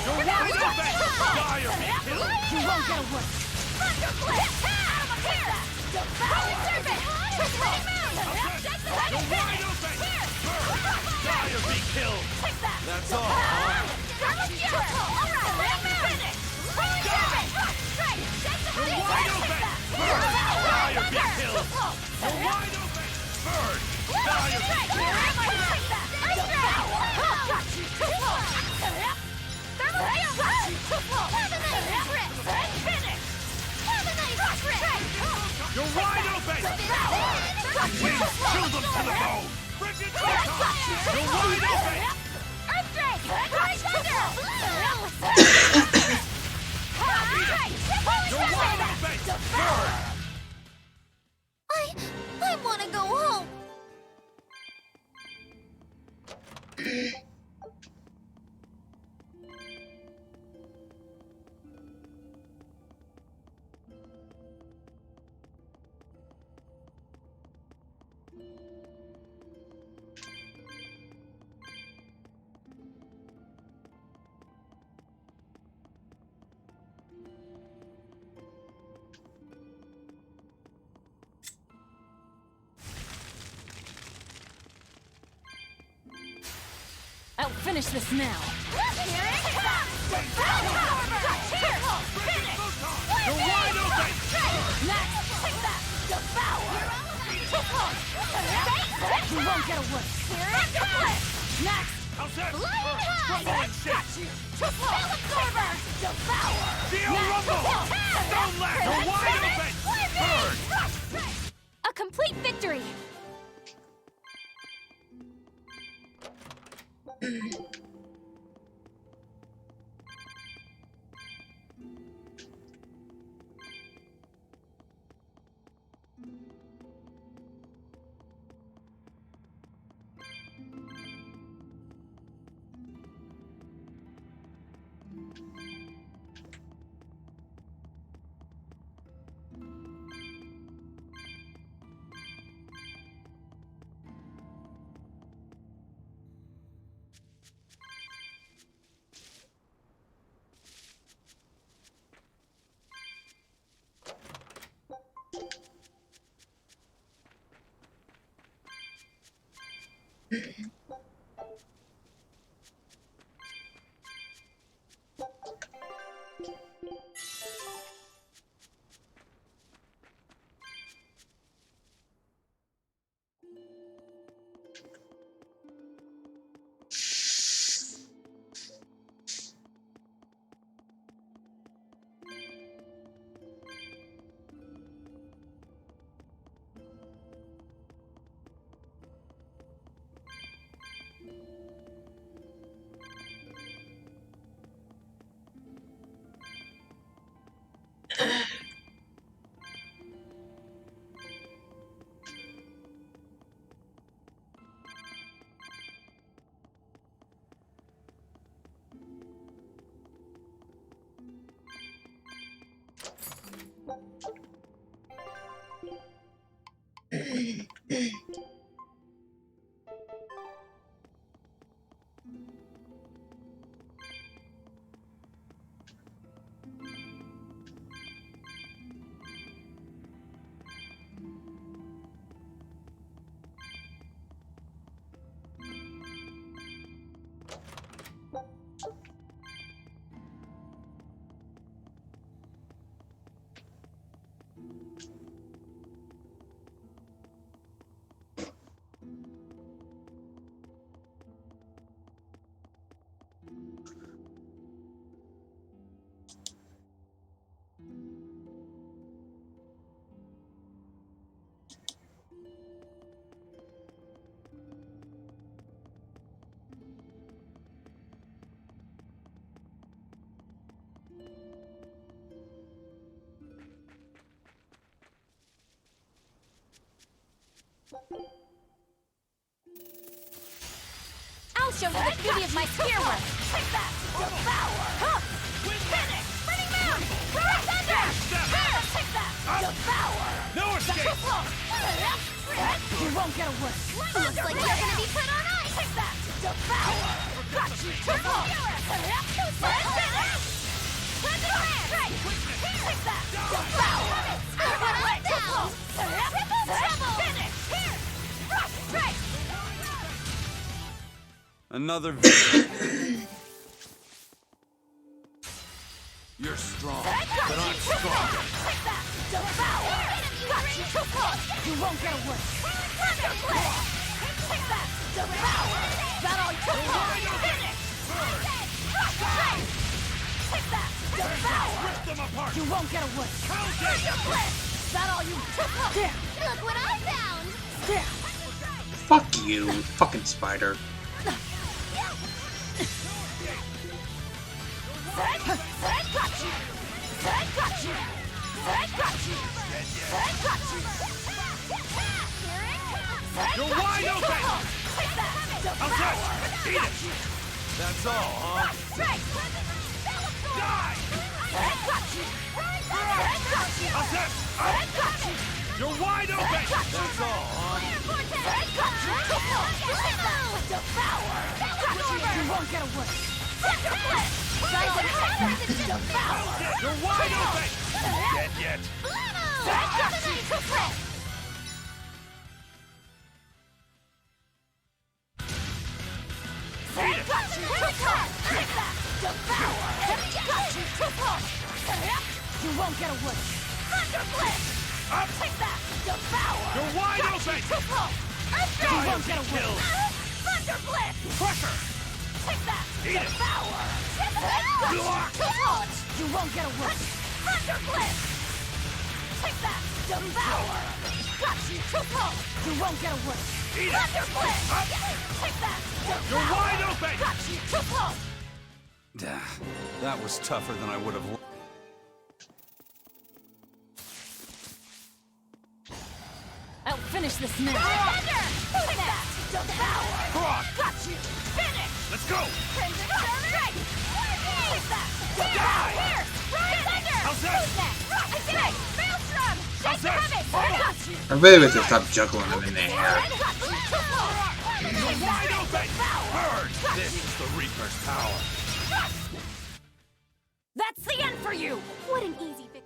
You're wide open! Dire be killed! You won't get away. Thunder Blitz. Here. Devour. Triple. You're wide open! Dire be killed! Take that. That's all. Thermal Skewer. Finish. You're wide open! Dire be killed! You're wide open! Bird! Dire be killed! You're wide open! Wings chill them to the bone! Frigid Photon! You're wide open! You're wide open! Bird! I want to go home. I'll finish this now. Here it comes! You're wide open! Next, take that! Devour! You won't get away! Next! How's that? Flying Trouble high! and shit! Spell absorber! Devour! Steel rumble! Stone left! You're wide open! Burn! A complete victory! I'll show you the beauty of my spear work! Take that! Devour! Huh! Finish! Spinning moon! Roar thunder! Here! Take that! Devour! No escape! You won't get away! Looks like you're gonna be put on ice! Take that! Devour! Got you! Triple! Finish! Take that! Devour! Put on down! Triple trouble! Finish! Here! Rush straight! Another victory. You're strong, but I'm stronger. Take that! Devour! Got you! Triple! You won't get away! Take that! Devour! That all you took! Finish! Rush straight! Take that! Devour! Rip them apart! You won't get away! That all you took? There! Look what I found! There! Fuck you, fucking spider. You're wide open! How's that? Eat it! That's all, huh? Die! How's that? You're wide open! That's all, huh? You won't get away! You're wide open! Dead yet? Devour! You won't get away. Thunder Blitz! Up! Take that! Devour! You're wide Got open! you too close! Die You or won't be get away. killed! Thunder Blitz! Crusher! Take that! Eat it! Devour! Got you Block! too close! You won't get away. Thunder Blitz! Take that! Devour! Got you too close! You won't get away. Eat it! Thunder Blitz! Up! Take that! Devour! You're wide open! Got you too close! That was tougher than I would have. I'll finish this now. Thunder! Take that! Devour! Cross! Got you! Finish! Let's go! Crimson Strike! Take that! Die! Here! Thunder! How's that? Who's next? Rocket Snake! Maelstrom! How's Shake the that? Heavens! Oh! Got you! I really wish they stopped juggling them in their hair. Got you! Too close! You're wide open! Burn! Got This you. is the Reaper's power. That's the end for you! What an easy victory.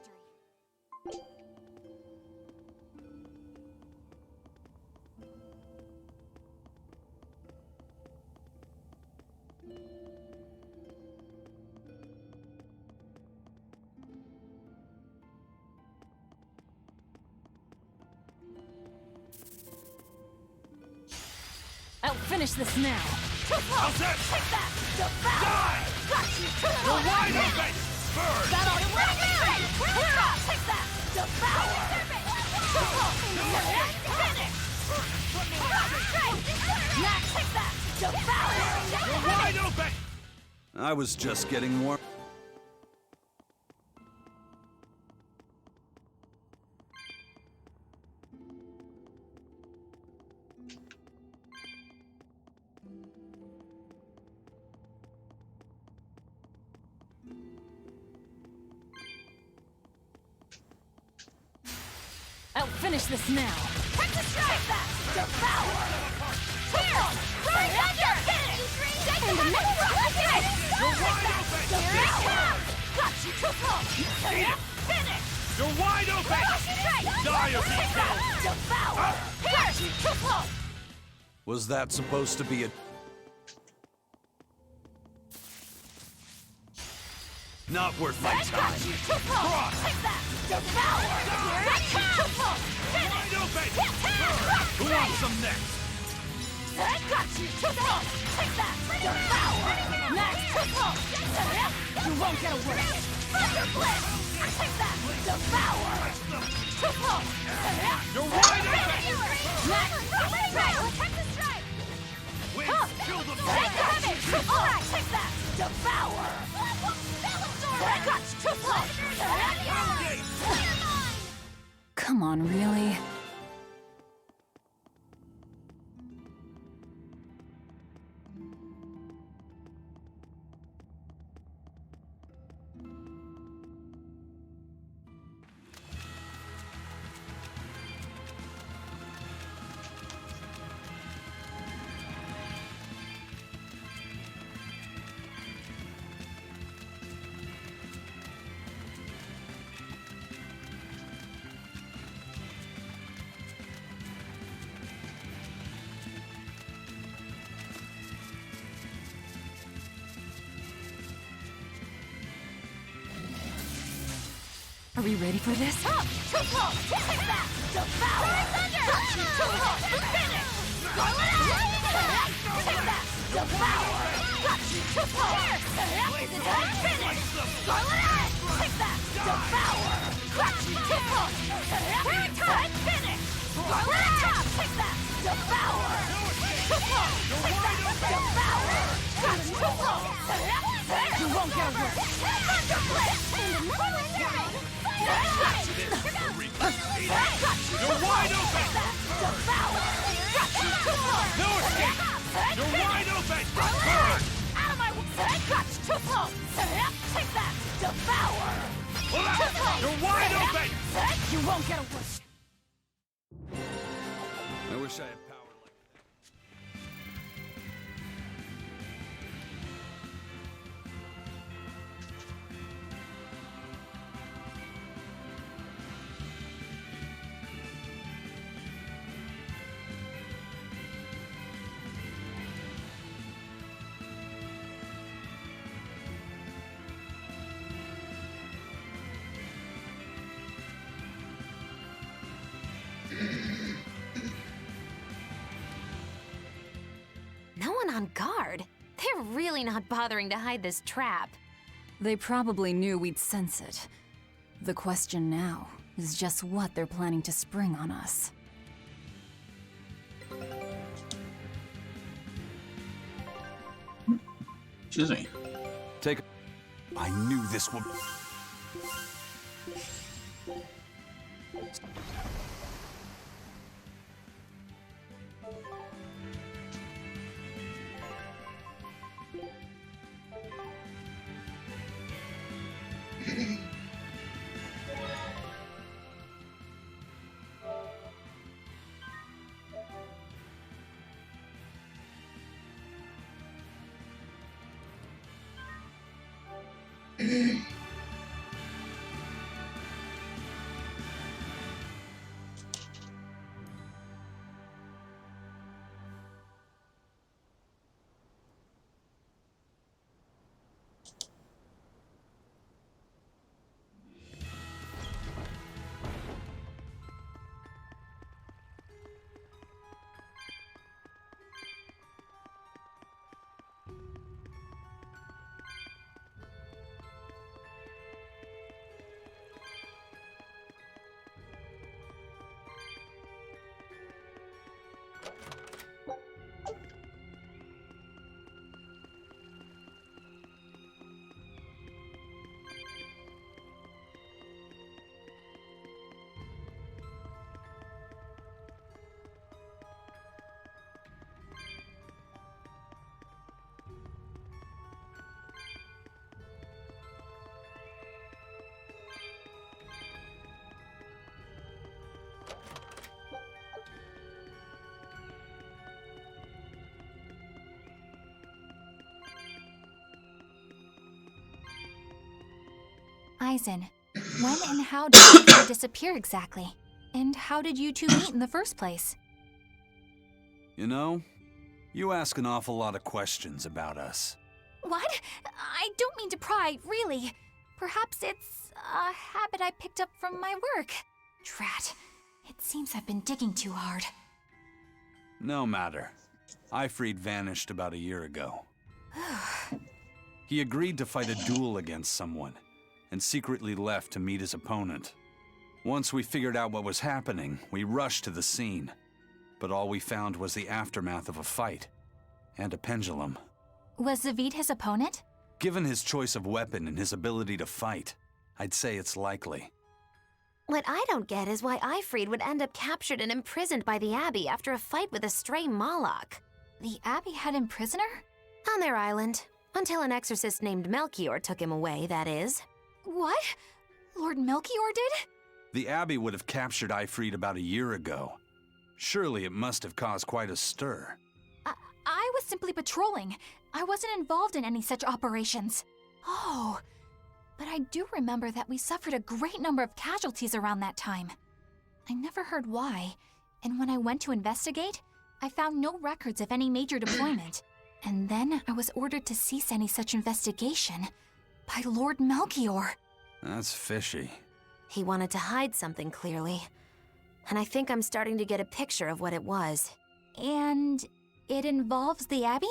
I'll finish this now. How's that? Take that! Devour! Die! Got you! Too You're close! wide open! Burn! That ought to work! Clear up! Take that! Devour! Too close! Finish! Max, take that! Devour! You're wide open! I was just getting warm. I'll finish this now. Take the strike! Take that! Devour! Here! Right under! Finish! Take the middle rocket! You're wide open! Here it comes! Got you too close! Finish! You're wide open! Die or be Take that! killed! Devour! Got you too close! Was that supposed to be a... Not worth my Got time. you too close! Take that! Devour! Here it comes! Finish! Wide open! Hit him! Who wants them next? Got you too close! Take that! Devour! Max too close! You won't get away! Thunder Blitz! Take that! Devour! Too close! You're wide open! Max! Take the strike! Win! Kill them Take the all! heavy! Alright, take that! Devour! Got you too close! Come on, really? Are we ready for this? Up! Too close! Take that! Devour! Got you too close! Finish! Take that! Devour! Got you too close! Finish! Scarlet Eye! Take that! Devour! Got you too close! Here it comes! Finish! Scarlet Eye! Take that! Devour! Too close! Take that! Devour! Got you too close! You won't get away! Thunder Blitz! You're wide open! Devour! Got you too close! No escape! You're wide open! Burn! Out of my way! Got you too close! Take that! Devour! Pull out! You're wide open! You won't get away! I wish I had power like that. on guard. They're really not bothering to hide this trap. They probably knew we'd sense it. The question now is just what they're planning to spring on us. Excuse me. I knew this would... Aizen, when and how did you disappear exactly? And how did you two meet in the first place? You know, you ask an awful lot of questions about us. What? I don't mean to pry, really. Perhaps it's a habit I picked up from my work. Drat. It seems I've been digging too hard. No matter. Ifrid vanished about a year ago. He agreed to fight a duel against someone, and secretly left to meet his opponent. Once we figured out what was happening, we rushed to the scene. But all we found was the aftermath of a fight, and a pendulum. Was Zavid his opponent? Given his choice of weapon and his ability to fight, I'd say it's likely. What I don't get is why Ifrid would end up captured and imprisoned by the Abbey after a fight with a stray Moloch. The Abbey had him prisoner? On their island. Until an exorcist named Melchior took him away, that is. What? Lord Melchior did? The Abbey would have captured Ifrid about a year ago. Surely it must have caused quite a stir. I was simply patrolling. I wasn't involved in any such operations. Oh, but I do remember that we suffered a great number of casualties around that time. I never heard why, and when I went to investigate, I found no records of any major deployment. And then I was ordered to cease any such investigation by Lord Melchior. That's fishy. He wanted to hide something, clearly. And I think I'm starting to get a picture of what it was. And it involves the Abbey?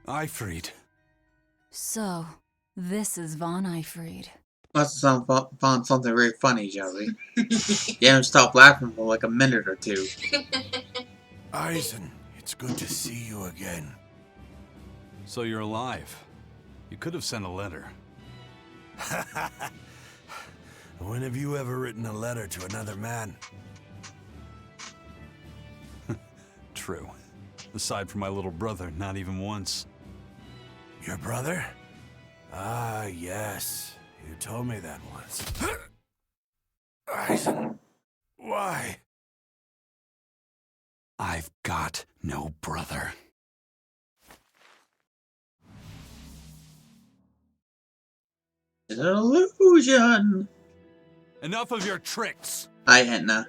Eifried. So, this is Von Eifried. Must have found something very funny, Joey. You haven't stopped laughing for like a minute or two. Eisen, it's good to see you again. So you're alive. You could have sent a letter. When have you ever written a letter to another man? True. Aside from my little brother, not even once. Your brother? Ah, yes. You told me that once. Eisen, why? I've got no brother. It's an illusion! Enough of your tricks! Hi, Etna.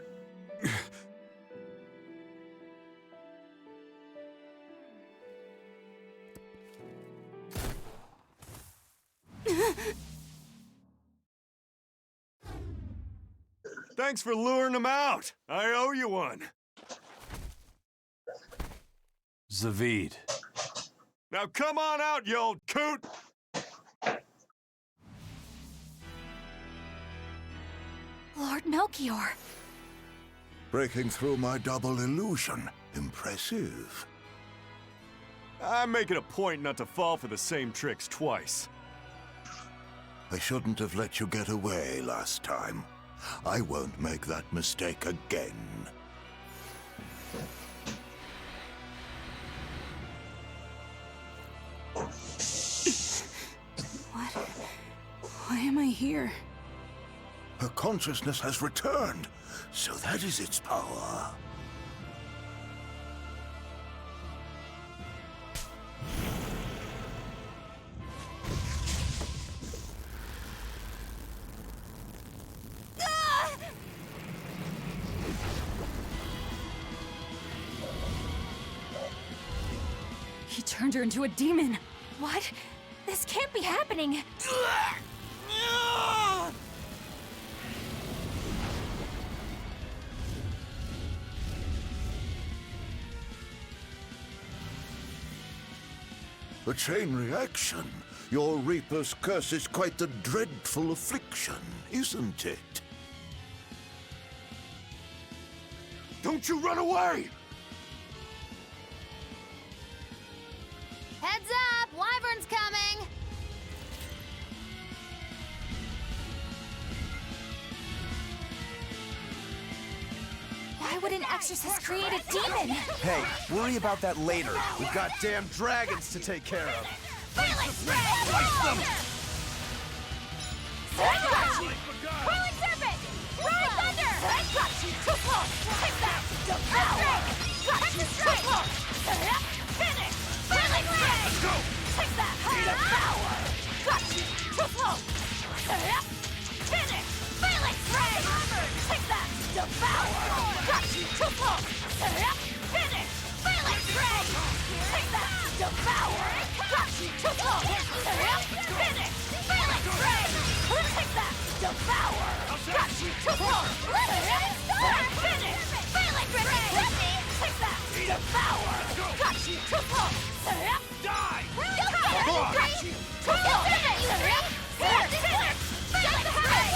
Thanks for luring him out. I owe you one. Zavid. Now come on out, you old coot! Lord Melchior. Breaking through my double illusion. Impressive. I'm making a point not to fall for the same tricks twice. I shouldn't have let you get away last time. I won't make that mistake again. What? Why am I here? Her consciousness has returned, so that is its power. He turned her into a demon. What? This can't be happening. A chain reaction. Your Reaper's curse is quite a dreadful affliction, isn't it? Don't you run away! Heads up! Wyvern's coming! Why would an exorcist create a demon? Hey, worry about that later. We've got damn dragons to take care of. Curling serpent! Roaring thunder! Too close! Take that! Devour! Texas strike! Finish! Curling ray! Let's go! Take that! Devour! Got you! Too close! Finish! Phalanx ray! Take that! Devour! Got you! Too close! Finish! Phalanx ray! Take that! Devour! Got you! Too close! Finish! Phalanx ray! Take that! Devour! Got you! Too close! Finish! Phalanx ray! Take that! Devour! Got you! Too close! Die! Got you! Too close! Finish! Phalanx ray!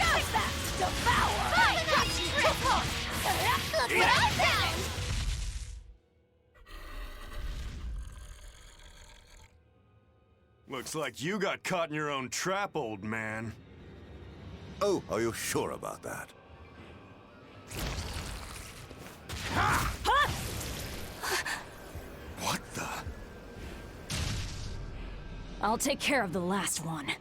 Take that! Devour! Got you! Too close! Look what I found! Looks like you got caught in your own trap, old man. Oh, are you sure about that? What the? I'll take care of the last one.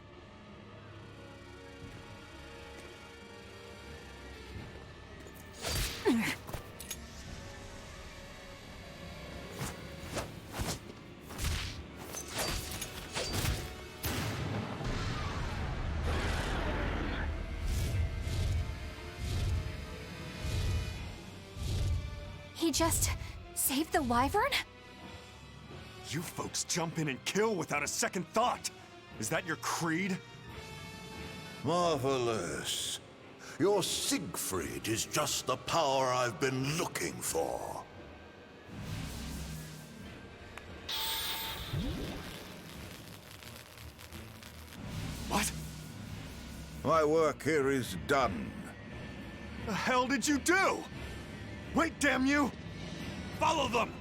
He just saved the wyvern? You folks jump in and kill without a second thought. Is that your creed? Marvelous. Your Siegfried is just the power I've been looking for. What? My work here is done. The hell did you do? Wait, damn you! Follow them!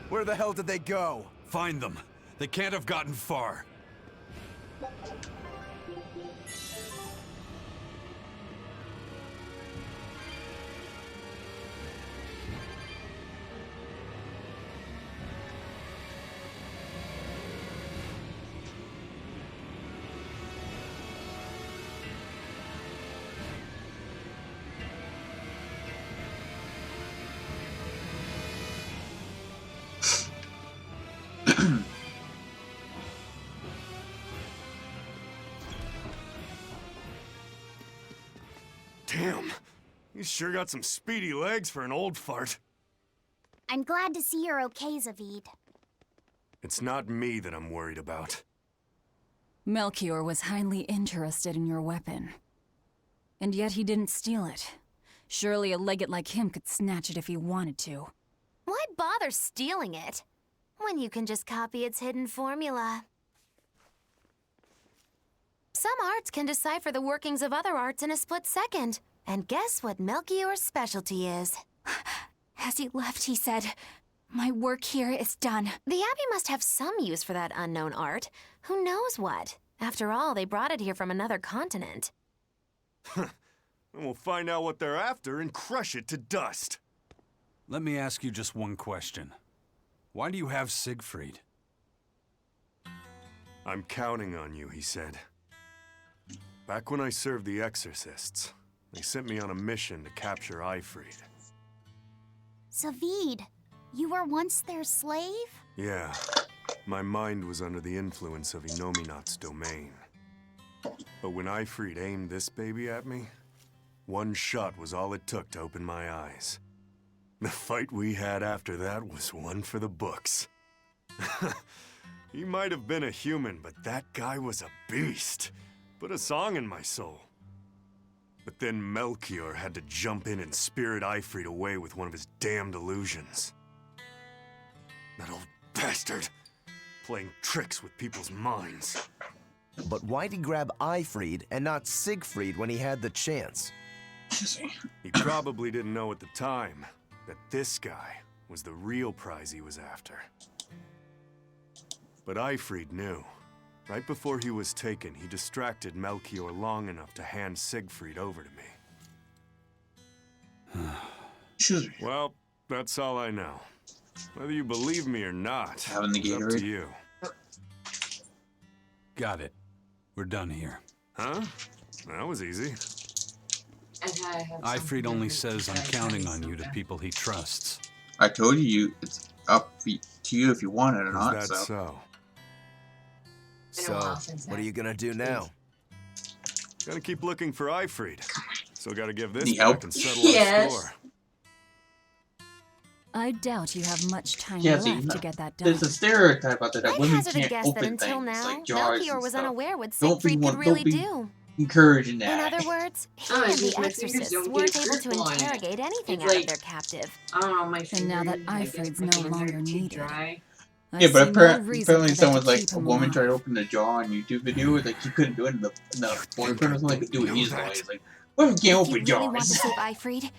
Where the hell did they go? Find them. They can't have gotten far. Damn. You sure got some speedy legs for an old fart. I'm glad to see you're okay, Zavid. It's not me that I'm worried about. Melchior was highly interested in your weapon. And yet he didn't steal it. Surely a legate like him could snatch it if he wanted to. Why bother stealing it when you can just copy its hidden formula? Some arts can decipher the workings of other arts in a split second. And guess what Melchior's specialty is? As he left, he said, "My work here is done." The Abbey must have some use for that unknown art. Who knows what? After all, they brought it here from another continent. And we'll find out what they're after and crush it to dust. Let me ask you just one question. Why do you have Siegfried? I'm counting on you, he said. Back when I served the Exorcists, they sent me on a mission to capture Eifried. Zavid, you were once their slave? Yeah, my mind was under the influence of Inominat's domain. But when Eifried aimed this baby at me, one shot was all it took to open my eyes. The fight we had after that was one for the books. He might have been a human, but that guy was a beast. Put a song in my soul. But then Melchior had to jump in and spirit Eifried away with one of his damned illusions. That old bastard, playing tricks with people's minds. But why'd he grab Eifried and not Siegfried when he had the chance? He probably didn't know at the time that this guy was the real prize he was after. But Eifried knew. Right before he was taken, he distracted Melchior long enough to hand Siegfried over to me. Well, that's all I know. Whether you believe me or not, Having the it's up Gatorade? to you. Got it. We're done here. Huh? That was easy. Eifried only says I'm counting on you to people he trusts. I told you, it's up to you if you want it or Is not. that So so? So, what are you gonna do now? Gotta keep looking for Eifried. Still gotta give this Need back help? and settle Yes. our score. I doubt you have much time Yeah, left see, to get that done. there's a stereotype out there that I'd women hazard a can't guess that open until things now, like jars Melchior and was stuff. unaware what Don't be Siegfried one- could really don't be do. encouraging In that. other words, he Oh, and it's the just my fingers exorcists don't weren't get able to grip on it. interrogate anything It's out of like- their captive. I don't know, my And now that fingers, I guess Eifried's my no hands are longer too needed. dry. I Yeah, but see no apparently, reason for them to someone's like, keep a him woman alive. tried to open the jar on YouTube video, like, you couldn't do it, and the boyfriend or something could do it know easily. that? It's like, women can't If you open really jars. want to save Eifried,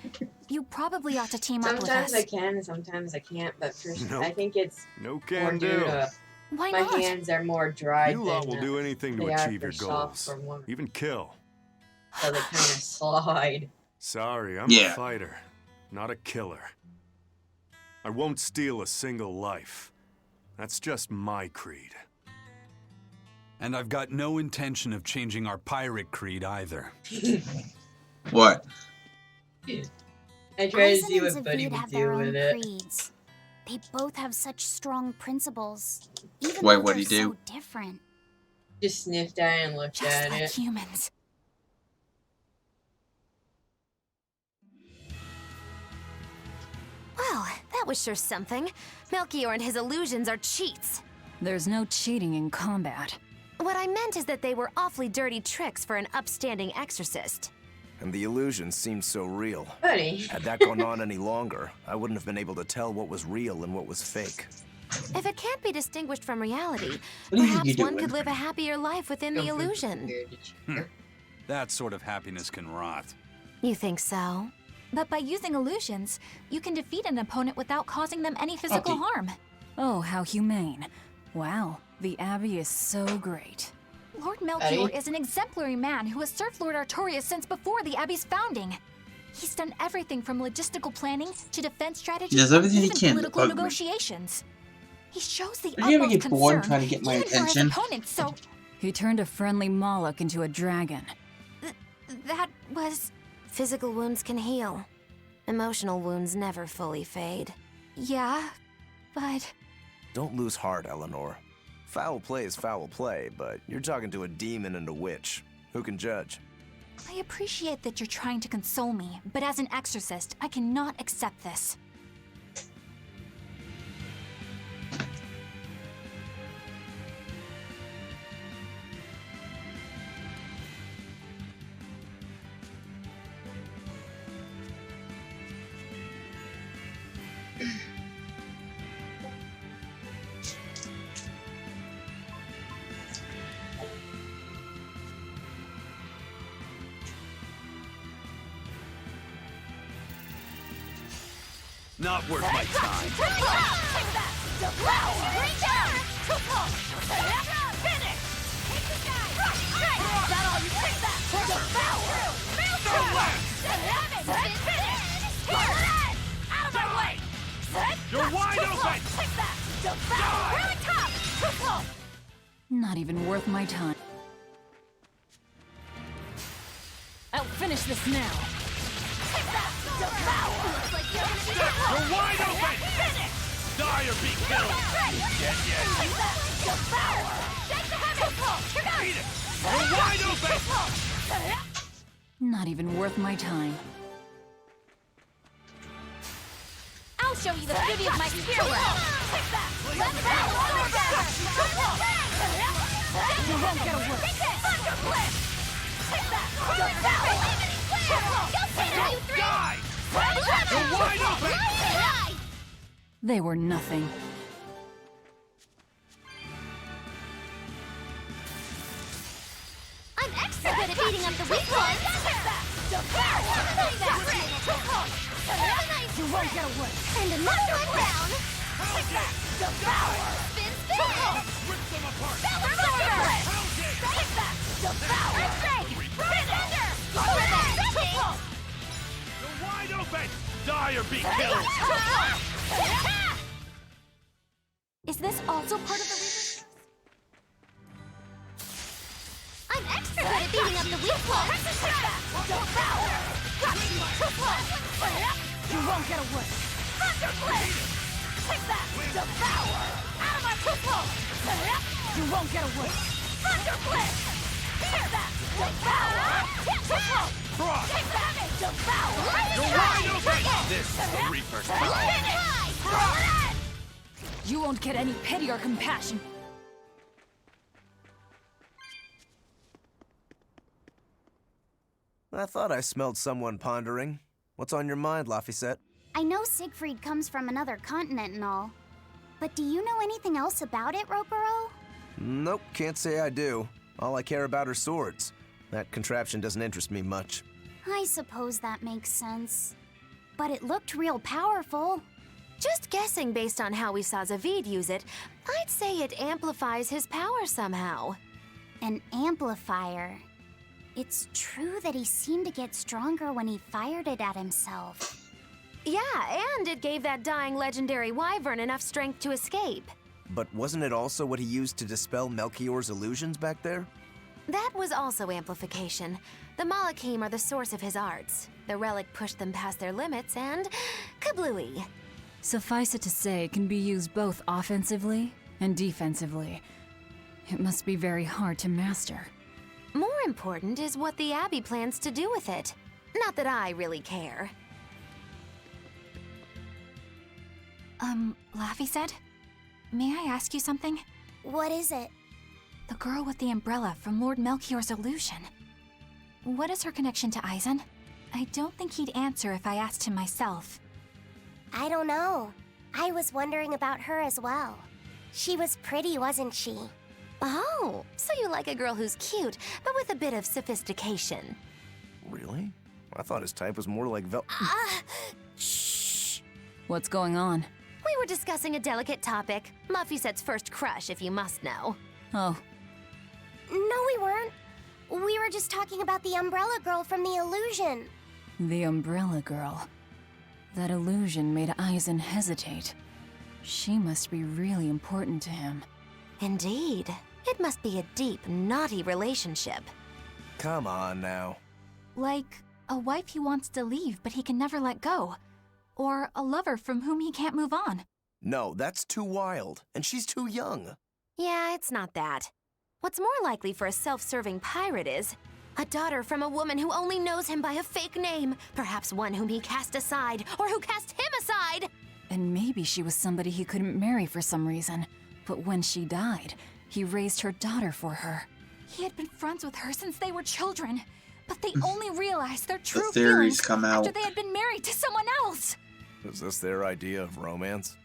you probably ought to team up with Sometimes us. I can, and sometimes I can't, but for Nope. I think it's No more can due do. to Why my not? hands are more dry You lot than will do anything to they are achieve for your soft goals. for women. Even kill. So they kind of slide. Sorry, I'm Yeah. a fighter, not a killer. I won't steal a single life. That's just my creed. And I've got no intention of changing our pirate creed either. What? I try to Aizen see and what Buddy Zavid would have do their with own it. creeds. They both have such strong principles, even Wait, though what'd they're he so do? different. Just sniffed at it and looked Just at like it. humans. Well, that was sure something. Melchior and his illusions are cheats. There's no cheating in combat. What I meant is that they were awfully dirty tricks for an upstanding exorcist. And the illusion seemed so real. Buddy. Had that gone on any longer, I wouldn't have been able to tell what was real and what was fake. If it can't be distinguished from reality, What are you perhaps one doing? could live a happier life within the illusion. That sort of happiness can rot. You think so? But by using illusions, you can defeat an opponent without causing them any physical Okay. harm. Oh, how humane. Wow, the Abbey is so great. Lord Melchior Eddie? is an exemplary man who has served Lord Artorias since before the Abbey's founding. He's done everything from logistical planning to defense strategy He does and everything he even can to political bug me. negotiations. He shows the Did you ever utmost get bored concern, trying to get my even for attention? his opponents, so He turned a friendly Moloch into a dragon. that was... Physical wounds can heal. Emotional wounds never fully fade. yeah, but... Don't lose heart, Eleanor. Foul play is foul play, but you're talking to a demon and a witch. Who can judge? I appreciate that you're trying to console me, but as an exorcist, I cannot accept this. Not worth my time. Take that! Devour! Reach out! Finish! Take this guy! Is that all you take that? Devour! Finish! Out of my way! You're wide open! Take that! Devour! Really tough! Not even worth my time. I'll finish this now. Take that! Devour! Looks like you're gonna be You're wide open! Finish! Die or be killed! Dead yet? Take that! Devour! Take the heavy! Here goes! Beat it! You're wide open! Not even worth my time. I'll show you the beauty of my spirit! Take that! Let me go! You won't get away! Thunder Blitz! Take that! Devour! You'll see how you three! Die! You're wide open! They were nothing. I'm extra good at beating up the weak ones. You won't get away! And another one down. Devour! Spin, spin. Rip them apart! Thunder Blitz! Take that! Devour! You're wide open! Die or be killed! Is this also part of the reason? I'm extra good at beating up the weak ones. Devour! You won't get away! Thunder Blitz! Take that! Devour! Out of my pupil! You won't get away! Thunder Blitz! Take that! Devour! Cross! Take that! Devour! You're wide open! This is the Reaper's power! Finish! You won't get any pity or compassion. I thought I smelled someone pondering. What's on your mind, Laphicet? I know Siegfried comes from another continent and all. But do you know anything else about it, Ropero? Nope, can't say I do. All I care about are swords. That contraption doesn't interest me much. I suppose that makes sense. But it looked real powerful. Just guessing based on how we saw Zavid use it, I'd say it amplifies his power somehow. An amplifier. It's true that he seemed to get stronger when he fired it at himself. Yeah, and it gave that dying legendary wyvern enough strength to escape. But wasn't it also what he used to dispel Melchior's illusions back there? That was also amplification. The Malachim are the source of his arts. The relic pushed them past their limits and kablooey. Suffice it to say, it can be used both offensively and defensively. It must be very hard to master. More important is what the Abbey plans to do with it. Not that I really care. Laffy said, may I ask you something? What is it? The girl with the umbrella from Lord Melchior's illusion. What is her connection to Aizen? I don't think he'd answer if I asked him myself. I don't know. I was wondering about her as well. She was pretty, wasn't she? Oh, so you like a girl who's cute, but with a bit of sophistication. Really? I thought his type was more like Shh! What's going on? We were discussing a delicate topic. Laphicette's first crush, if you must know. Oh, No, we weren't. We were just talking about the umbrella girl from the illusion. the umbrella girl. That illusion made Aizen hesitate. She must be really important to him. Indeed. It must be a deep, naughty relationship. Come on now. Like a wife he wants to leave but he can never let go. Or a lover from whom he can't move on. No, that's too wild, and she's too young. Yeah, it's not that. What's more likely for a self-serving pirate is a daughter from a woman who only knows him by a fake name, perhaps one whom he cast aside, or who cast him aside! And maybe she was somebody he couldn't marry for some reason. But when she died, he raised her daughter for her. He had been friends with her since they were children. But they only realized their true theories feelings come out. after they had been married to someone else. Is this their idea of romance?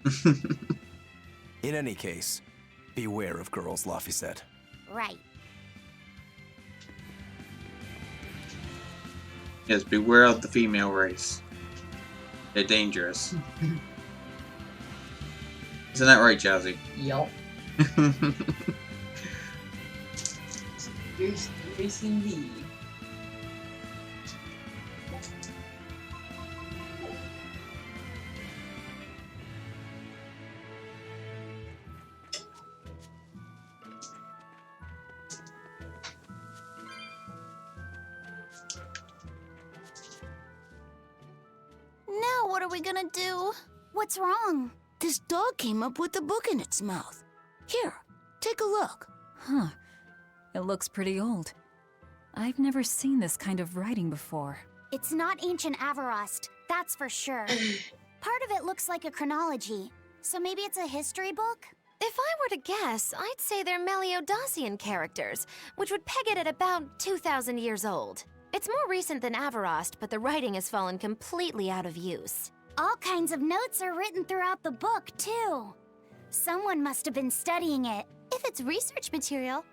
In any case, beware of girls, Laphicette. Right. Yes, beware of the female race. They're dangerous. Isn't that right, Jazzy? Yup. Yes, indeed. Now what are we gonna do? What's wrong? This dog came up with a book in its mouth. Here, take a look. Huh. It looks pretty old. I've never seen this kind of writing before. It's not ancient Avarost, that's for sure. Part of it looks like a chronology, so maybe it's a history book? If I were to guess, I'd say they're Meliodacian characters, which would peg it at about 2,000 years old. It's more recent than Avarost, but the writing has fallen completely out of use. All kinds of notes are written throughout the book, too. Someone must have been studying it. If it's research material,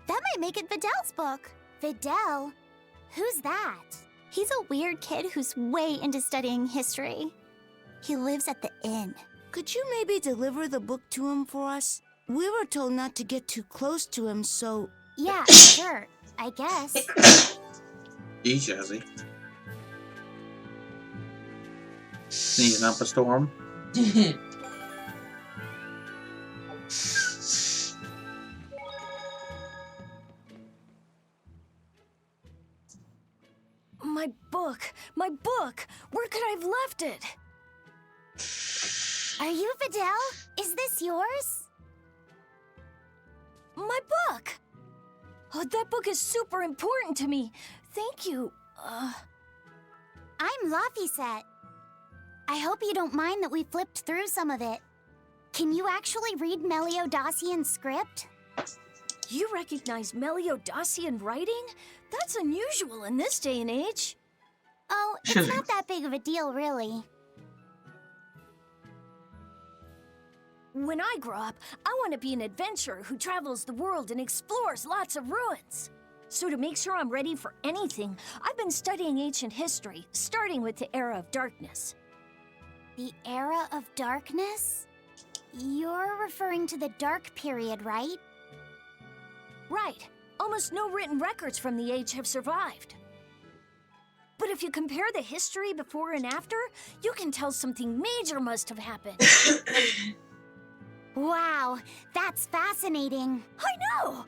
that might make it Videl's book. Videl? Who's that? He's a weird kid who's way into studying history. He lives at the inn. Could you maybe deliver the book to him for us? We were told not to get too close to him, so... Yeah, sure, I guess. Gee, Jazzy. Sneezing up a storm. My book! My book! Where could I have left it? Are you Videl? Is this yours? My book! Oh, that book is super important to me. Thank you. I'm Laphicette. I hope you don't mind that we flipped through some of it. Can you actually read Meliodacian script? You recognize Meliodacian writing? That's unusual in this day and age. Oh, it's not that big of a deal, really. When I grow up, I want to be an adventurer who travels the world and explores lots of ruins. So to make sure I'm ready for anything, I've been studying ancient history, starting with the Era of Darkness. The Era of Darkness? You're referring to the Dark Period, right? Right. Almost no written records from the age have survived. But if you compare the history before and after, you can tell something major must have happened. Wow, that's fascinating. I know!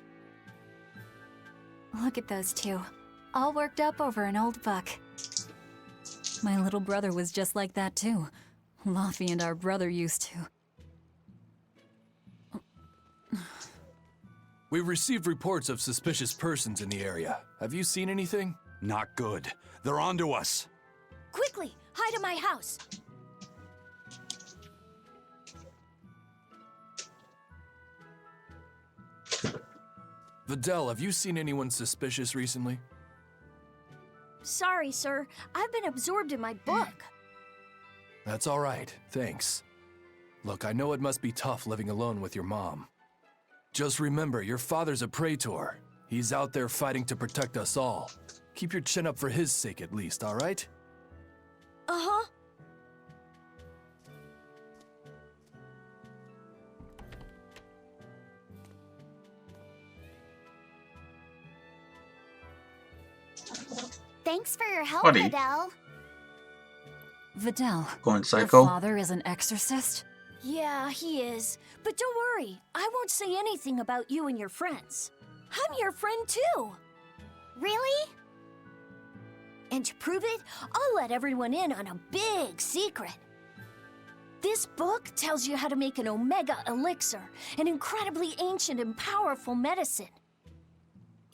Look at those two, all worked up over an old book. My little brother was just like that too. Laffy and our brother used to. We've received reports of suspicious persons in the area. Have you seen anything? Not good. They're onto us. Quickly, hide in my house. Videl, have you seen anyone suspicious recently? Sorry, sir. I've been absorbed in my book. That's all right, thanks. Look, I know it must be tough living alone with your mom. Just remember, your father's a praetor. He's out there fighting to protect us all. Keep your chin up for his sake at least, all right? Uh-huh. Thanks for your help, Buddy. Videl. Videl, Going your psycho. father is an exorcist? Yeah, he is. But don't worry, I won't say anything about you and your friends. I'm your friend too. Really? And to prove it, I'll let everyone in on a big secret. This book tells you how to make an Omega Elixir, an incredibly ancient and powerful medicine.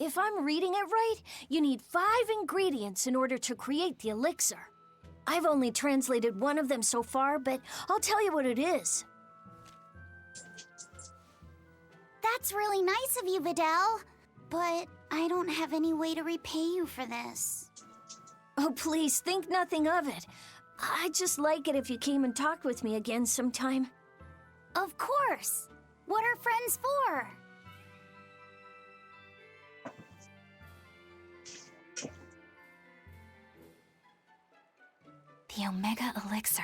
If I'm reading it right, you need 5 ingredients in order to create the elixir. I've only translated one of them so far, but I'll tell you what it is. That's really nice of you, Videl. But I don't have any way to repay you for this. Oh, please, think nothing of it. I'd just like it if you came and talked with me again sometime. Of course. What are friends for? The Omega Elixir.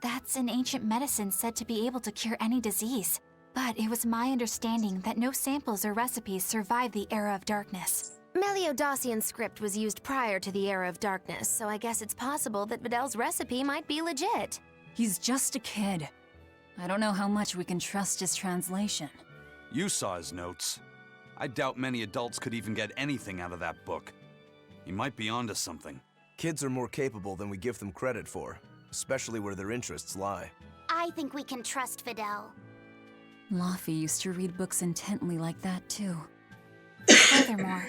That's an ancient medicine said to be able to cure any disease. But it was my understanding that no samples or recipes survived the Era of Darkness. Meliodacian script was used prior to the Era of Darkness, so I guess it's possible that Videl's recipe might be legit. He's just a kid. I don't know how much we can trust his translation. You saw his notes. I doubt many adults could even get anything out of that book. He might be onto something. Kids are more capable than we give them credit for, especially where their interests lie. I think we can trust Videl. Laufey used to read books intently like that, too. Furthermore,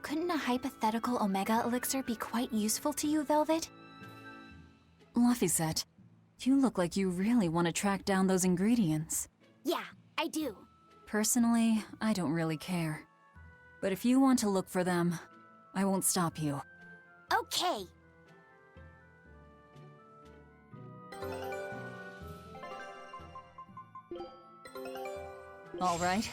couldn't a hypothetical Omega Elixir be quite useful to you, Velvet? Laufey, you look like you really want to track down those ingredients. Yeah, I do. Personally, I don't really care. But if you want to look for them, I won't stop you. Okay. All right.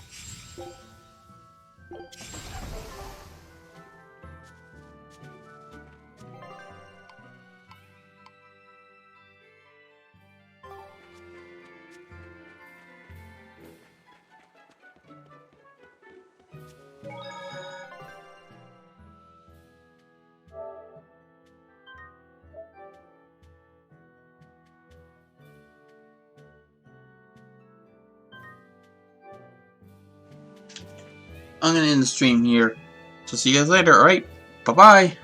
I'm gonna end the stream here. So see you guys later, alright? Bye-bye!